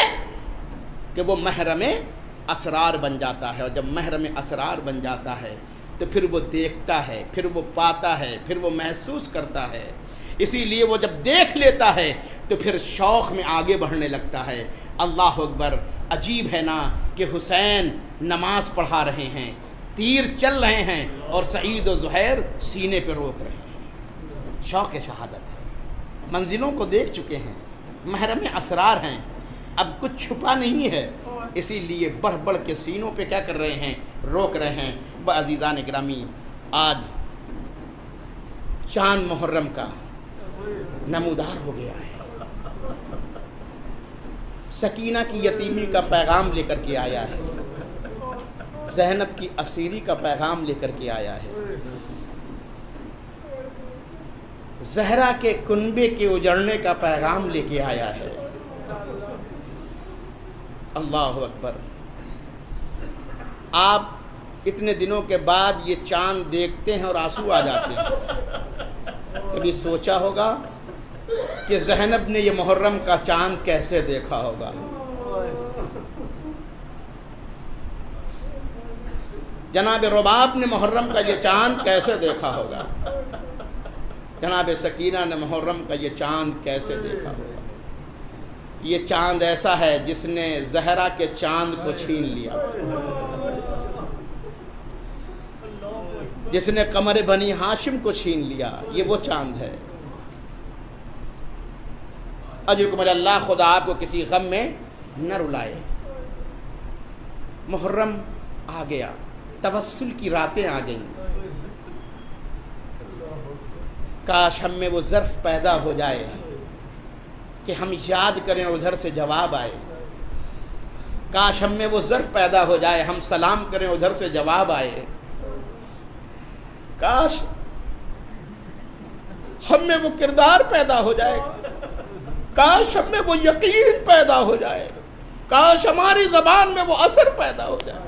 کہ وہ محرم اسرار بن جاتا ہے، اور جب محرم اسرار بن جاتا ہے تو پھر وہ دیکھتا ہے، پھر وہ پاتا ہے، پھر وہ محسوس کرتا ہے۔ اسی لیے وہ جب دیکھ لیتا ہے تو پھر شوق میں آگے بڑھنے لگتا ہے۔ اللہ اکبر، عجیب ہے نا کہ حسین نماز پڑھا رہے ہیں، تیر چل رہے ہیں، اور سعید و زہیر سینے پہ روک رہے ہیں۔ شوق شہادت ہے، منزلوں کو دیکھ چکے ہیں، محرم اسرار ہیں، اب کچھ چھپا نہیں ہے، اسی لیے بڑھ بڑھ کے سینوں پہ کیا کر رہے ہیں، روک رہے ہیں۔ عزیزان گرامی، آج چاند محرم کا نمودار ہو گیا ہے، سکینہ کی یتیمی کا پیغام لے کر کے آیا ہے، زینب کی اسیری کا پیغام لے کر کے آیا ہے۔ زہرا کے کنبے کے اجڑنے کا پیغام لے کے آیا ہے۔ اللہ اکبر۔ آپ اتنے دنوں کے بعد یہ چاند دیکھتے ہیں اور آنسو آ جاتے ہیں۔ کبھی سوچا ہوگا کہ زینب نے یہ محرم کا چاند کیسے دیکھا ہوگا؟ جناب رباب نے محرم کا یہ چاند کیسے دیکھا ہوگا؟ جناب سکینہ نے محرم کا یہ چاند کیسے دیکھا ہوگا؟ یہ چاند ایسا ہے جس نے زہرا کے چاند کو چھین لیا، جس نے قمر بنی ہاشم کو چھین لیا۔ یہ وہ چاند ہے۔ اجرکم اللہ، خدا آپ کو کسی غم میں نہ رلائے۔ محرم آ گیا، توسل کی راتیں آ گئیں۔ کاش ہم میں وہ ظرف پیدا ہو جائے کہ ہم یاد کریں ادھر سے جواب آئے۔ کاش ہم میں وہ ظرف پیدا ہو جائے، ہم سلام کریں ادھر سے جواب آئے۔ کاش ہم میں وہ کردار پیدا ہو جائے، کاش ہم میں وہ یقین پیدا ہو جائے، کاش ہماری زبان میں وہ اثر پیدا ہو جائے۔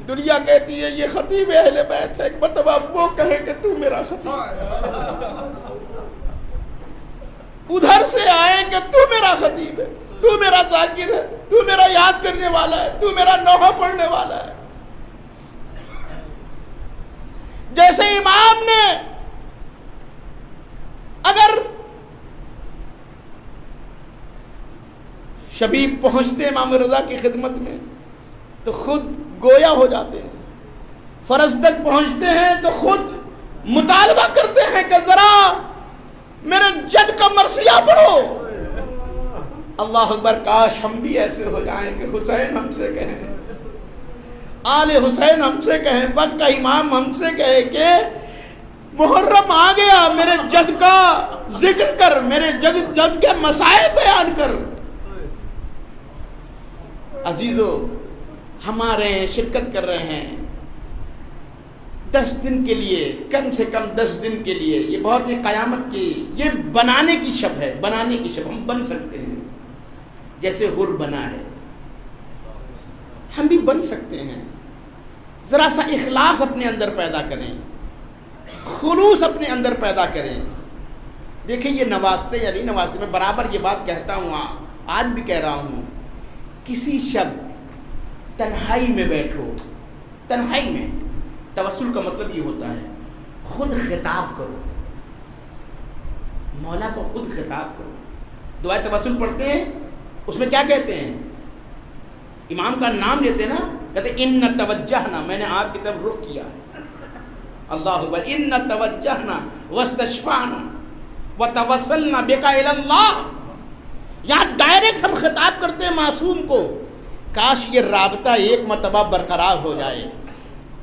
دنیا کہتی ہے یہ خطیب اہل بیت ہے، ایک مرتبہ وہ کہے کہ تو میرا خطیب، ادھر سے آئے کہ تو میرا خطیب ہے، تو میرا ذاکر ہے، تو میرا یاد کرنے والا ہے، تو میرا نوحہ پڑھنے والا ہے۔ جیسے امام نے اگر شبیب پہنچتے امام رضا کی خدمت میں تو خود گویا ہو جاتے ہیں، فرض تک پہنچتے ہیں تو خود مطالبہ کرتے ہیں کہ ذرا میرے جد کا مرثیہ پڑھو۔ اللہ اکبر، کاش ہم بھی ایسے ہو جائیں کہ حسین ہم سے کہیں، آل حسین ہم سے کہیں، وقت کا امام ہم سے کہے کہ محرم آ گیا، میرے جد کا ذکر کر، میرے جد کے مسائل بیان کر۔ عزیزو، ہمارے شرکت کر رہے ہیں 10 دن کے لیے، کم سے کم 10 دن کے لیے۔ یہ بہت ہی قیامت کی، یہ بنانے کی شب ہے، بنانے کی شب۔ ہم بن سکتے ہیں جیسے حر بنا ہے، ہم بھی بن سکتے ہیں۔ ذرا سا اخلاص اپنے اندر پیدا کریں، خلوص اپنے اندر پیدا کریں۔ دیکھیں یہ نوازتے یا نہیں نوازتے، میں برابر یہ بات کہتا ہوں، آج بھی کہہ رہا ہوں، کسی شب تنہائی میں بیٹھو، تنہائی میں، توسل کا مطلب یہ ہوتا ہے خود خطاب کرو، مولا کو خود خطاب کرو۔ دعائے توسل پڑھتے ہیں، اس میں کیا کہتے ہیں؟ امام کا نام لیتے نا، کہتے ہیں ان توجہنا، میں نے آپ کی طرف رخ کیا ہے۔ اللہ اکبر، ان توجہنا واستشفعنا وتوسلنا بک الی اللہ۔ یہاں ڈائریکٹ ہم خطاب کرتے ہیں معصوم کو۔ کاش یہ رابطہ ایک مرتبہ برقرار ہو جائے۔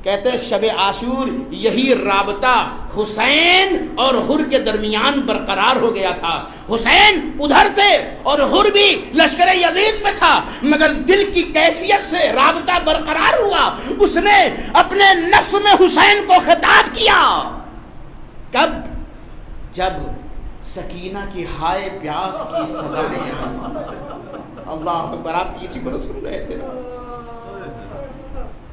کہتے ہیں شب عاشور یہی رابطہ حسین اور حر کے درمیان برقرار ہو گیا تھا۔ حسین ادھر تھے اور حر بھی لشکر یزید میں تھا، مگر دل کی کیفیت سے رابطہ برقرار ہوا۔ اس نے اپنے نفس میں حسین کو خطاب کیا۔ کب؟ جب سکینہ کی ہائے پیاس کی صدائیں آئیں۔ اللہ اکبر، آپ اسی کو سن رہے تھے،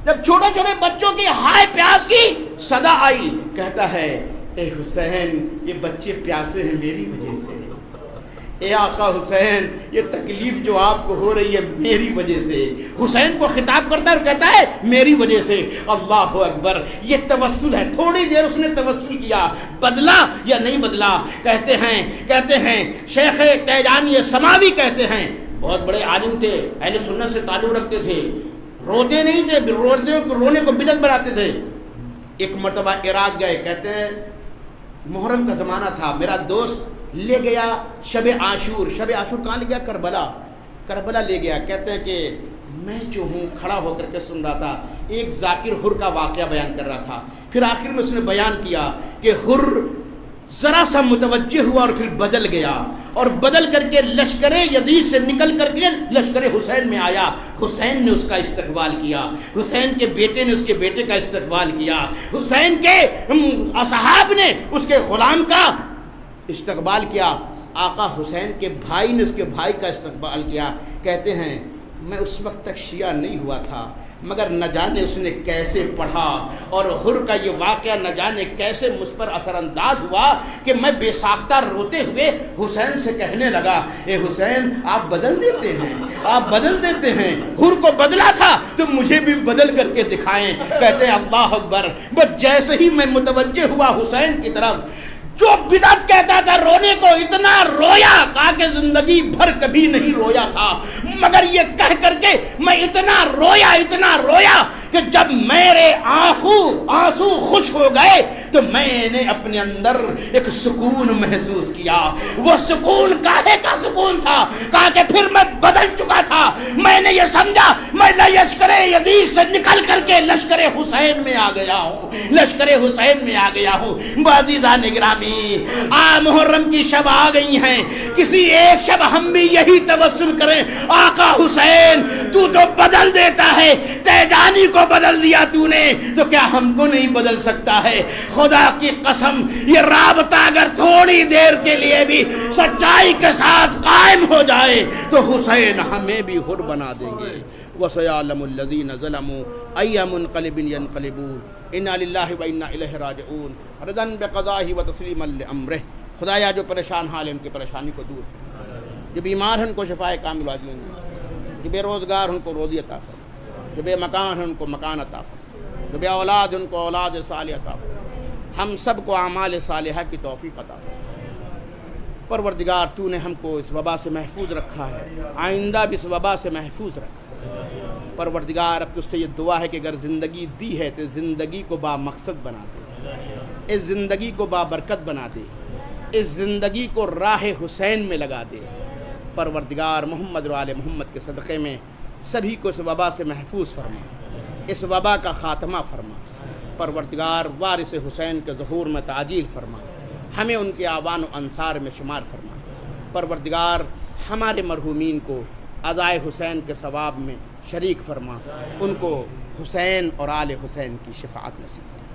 جب چھوٹے چھوٹے بچوں کی ہائے پیاس کی صدا آئی، کہتا ہے اے حسین یہ بچے پیاسے ہیں میری وجہ سے، اے آقا حسین یہ تکلیف جو آپ کو ہو رہی ہے میری وجہ سے۔ حسین کو خطاب کرتا ہے اور کہتا ہے میری وجہ سے۔ اللہ اکبر، یہ توسل ہے۔ تھوڑی دیر اس نے توسل کیا، بدلا یا نہیں بدلا؟ کہتے ہیں شیخ تیجانی سماوی کہتے ہیں، بہت بڑے عالم تھے، اہل سنت سے تعلق رکھتے تھے، روتے نہیں تھے، رونے کو بدعت بناتے تھے۔ ایک مرتبہ عراق گئے، کہتے ہیں محرم کا زمانہ تھا، میرا دوست لے گیا شب عاشور کہاں لے گیا؟ کربلا لے گیا۔ کہتے ہیں کہ میں جو ہوں کھڑا ہو کر کے سن رہا تھا، ایک ذاکر حر کا واقعہ بیان کر رہا تھا، پھر آخر میں اس نے بیان کیا کہ حر ذرا سا متوجہ ہوا اور پھر بدل گیا، اور بدل کر کے لشکر یزید سے نکل کر کے لشکر حسین میں آیا۔ حسین نے اس کا استقبال کیا، حسین کے بیٹے نے اس کے بیٹے کا استقبال کیا، حسین کے اصحاب نے اس کے غلام کا استقبال کیا، آقا حسین کے بھائی نے اس کے بھائی کا استقبال کیا۔ کہتے ہیں میں اس وقت تک شیعہ نہیں ہوا تھا، مگر نہ جانے اس نے کیسے پڑھا، اور حر کا یہ واقعہ نہ جانے کیسے مجھ پر اثر انداز ہوا کہ میں بے ساختہ روتے ہوئے حسین سے کہنے لگا، اے حسین آپ بدل دیتے ہیں، آپ بدل دیتے ہیں، حر کو بدلا تھا تو مجھے بھی بدل کر کے دکھائیں۔ کہتے ہیں اللہ اکبر، بس جیسے ہی میں متوجہ ہوا حسین کی طرف، جو بدعت کہتا تھا رونے کو، اتنا رویا، کہا کہ زندگی بھر کبھی نہیں رویا تھا، مگر یہ کہہ کر کے میں اتنا رویا کہ جب میرے آنسو خوش ہو گئے تو میں نے اپنے اندر ایک سکون محسوس کیا۔ وہ سکون کاہے کا سکون تھا؟ کہا کہ پھر میں بدل چکا تھا، میں نے یہ سمجھا میں لشکر یزید سے نکل کر کے لشکر حسین میں آ گیا ہوں، لشکر حسین میں آ گیا ہوں۔ عزیزان گرامی، محرم کی شب آ گئی ہیں، کسی ایک شب ہم بھی یہی توسل کریں، آقا حسین تو جو بدل دیتا ہے، تیجانی کو بدل دیا تو نے، تو کیا ہم کو نہیں بدل سکتا ہے؟ خدا کی قسم، یہ رابطہ اگر تھوڑی دیر کے لیے بھی سچائی کے ساتھ قائم ہو جائے تو حسین ہمیں بھی حر بنا دیں گے۔ وَسَيَعْلَمُ الَّذِينَ ظَلَمُوا أَيَّ مُنْقَلِبٍ يَنْقَلِبُونَ إِنَّا لِلَّهِ وَإِنَّا إِلَيْهِ رَاجِعُونَ رَضًا بِقَضَائِهِ وَتَسْلِيمًا لِأَمْرِهِ۔ خدایا جو پریشان حال ہیں ان کی پریشانی کو دور فرما، جو بیمار ہیں ان کو شفائے کامل عاجل دے، جو بے روزگار ان کو روزی عطا فرما، جو بے مکان ہیں ان کو مکان عطا فرما، جو بے اولاد ان کو اولاد صالح عطا فرما، ہم سب کو اعمال صالحہ کی توفیق عطا فرما۔ پروردگار تو نے ہم کو اس وبا سے محفوظ رکھا ہے، آئندہ بھی اس وبا سے محفوظ رکھا۔ پروردگار اب تجھ سے یہ دعا ہے کہ اگر زندگی دی ہے تو زندگی کو با مقصد بنا دے، اس زندگی کو با برکت بنا دے، اس زندگی کو راہ حسین میں لگا دے۔ پروردگار محمد و آل محمد کے صدقے میں سبھی کو اس وبا سے محفوظ فرما، اس وبا کا خاتمہ فرما۔ پروردگار وارث حسین کے ظہور میں تعجیل فرما، ہمیں ان کے اعوان و انصار میں شمار فرما۔ پروردگار ہمارے مرحومین کو عزائے حسین کے ثواب میں شریک فرما، ان کو حسین اور آل حسین کی شفاعت نصیب فرما۔